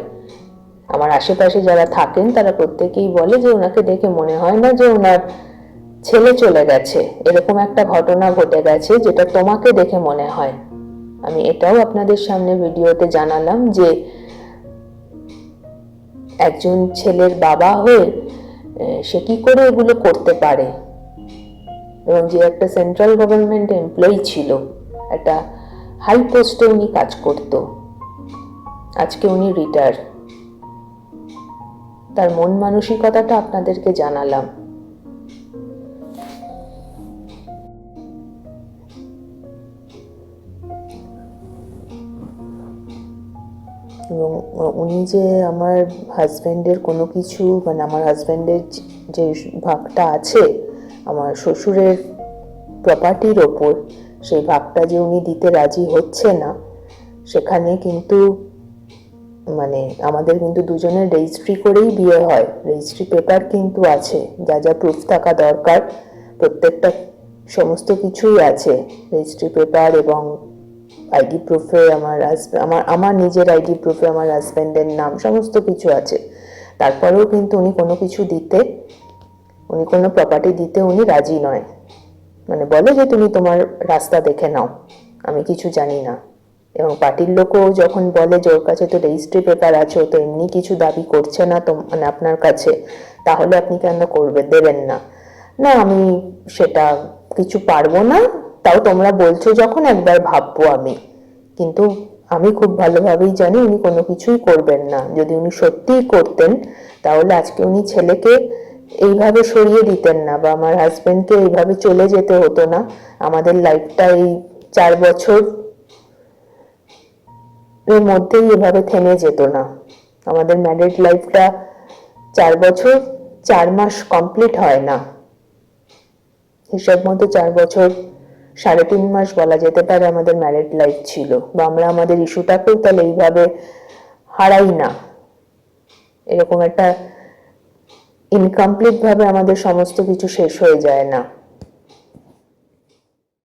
আমার আশেপাশে যারা থাকেন তারা প্রত্যেকেই বলে যে ওনাকে দেখে মনে হয় না যে ওনার ছেলে চলে গেছে, এরকম একটা ঘটনা ঘটে গেছে যেটা তোমাকে দেখে মনে হয়। আমি এটাও আপনাদের সামনে ভিডিওতে জানালাম যে একজন ছেলের বাবা হয়ে সে কি করে এগুলো করতে পারে, এবং যে একটা সেন্ট্রাল গভর্নমেন্ট এমপ্লয়ি ছিল, একটা হাই পোস্টে উনি কাজ করত, আজকে উনি রিটায়ার। তার মন মানসিকতাটা আপনাদেরকে জানালাম। এবং উনি যে আমার হাজব্যান্ডের কোনো কিছু, মানে আমার হাজব্যান্ডের যে ভাগটা আছে আমার শ্বশুরের প্রপার্টির ওপর, সেই ভাগটা যে উনি দিতে রাজি হচ্ছে না, সেখানে কিন্তু মানে আমাদের কিন্তু দুজনের রেজিস্ট্রি করেই বিয়ে হয়, রেজিস্ট্রি পেপার কিন্তু আছে, যা যা প্রুফ থাকা দরকার প্রত্যেকটা সমস্ত কিছুই আছে, রেজিস্ট্রি পেপার এবং আইডি প্রুফে আমার নিজের আইডি প্রুফে আমার হাজব্যান্ডের নাম, সমস্ত কিছু আছে। তারপরেও কিন্তু উনি কোনো প্রপার্টি দিতে উনি রাজি নয়। মানে বলে যে তুমি তোমার রাস্তা দেখে নাও, আমি কিছু জানি না। এবং পার্টির লোকও যখন বলে যে ওর কাছে তো রেজিস্ট্রি পেপার আছে, তো এমনি কিছু দাবি করছে না তো, মানে আপনার কাছে, তাহলে আপনি কেন দেবেন না? না, আমি সেটা কিছু পারবো না, তাও তোমরা বলছো যখন একবার ভাববো আমি। কিন্তু আমি খুব ভালোভাবেই জানি উনি কোনো কিছুই করবেন না। যদি উনি সত্যিই করতেন তাহলে আজকে উনি ছেলেকে এইভাবে সরিয়ে দিতেন না, বা আমার হাজবেন্ডকে এইভাবে চলে যেতে হতো না। আমাদের লাইফটা এই 4 বছর এর মধ্যেই এভাবে থেমে যেত না। আমাদের ম্যারিড লাইফটা 4 বছর 4 মাস কমপ্লিট হয় না, হিসাব মতো 4 বছর 3.5 মাস বলা যেতে পারে আমাদের ম্যারিড লাইফ ছিল। বা আমরা আমাদের ইস্যুটাকেও তাহলে এইভাবে হারাই না, এরকম একটা ইনকমপ্লিট ভাবে আমাদের সমস্ত কিছু শেষ হয়ে যায় না।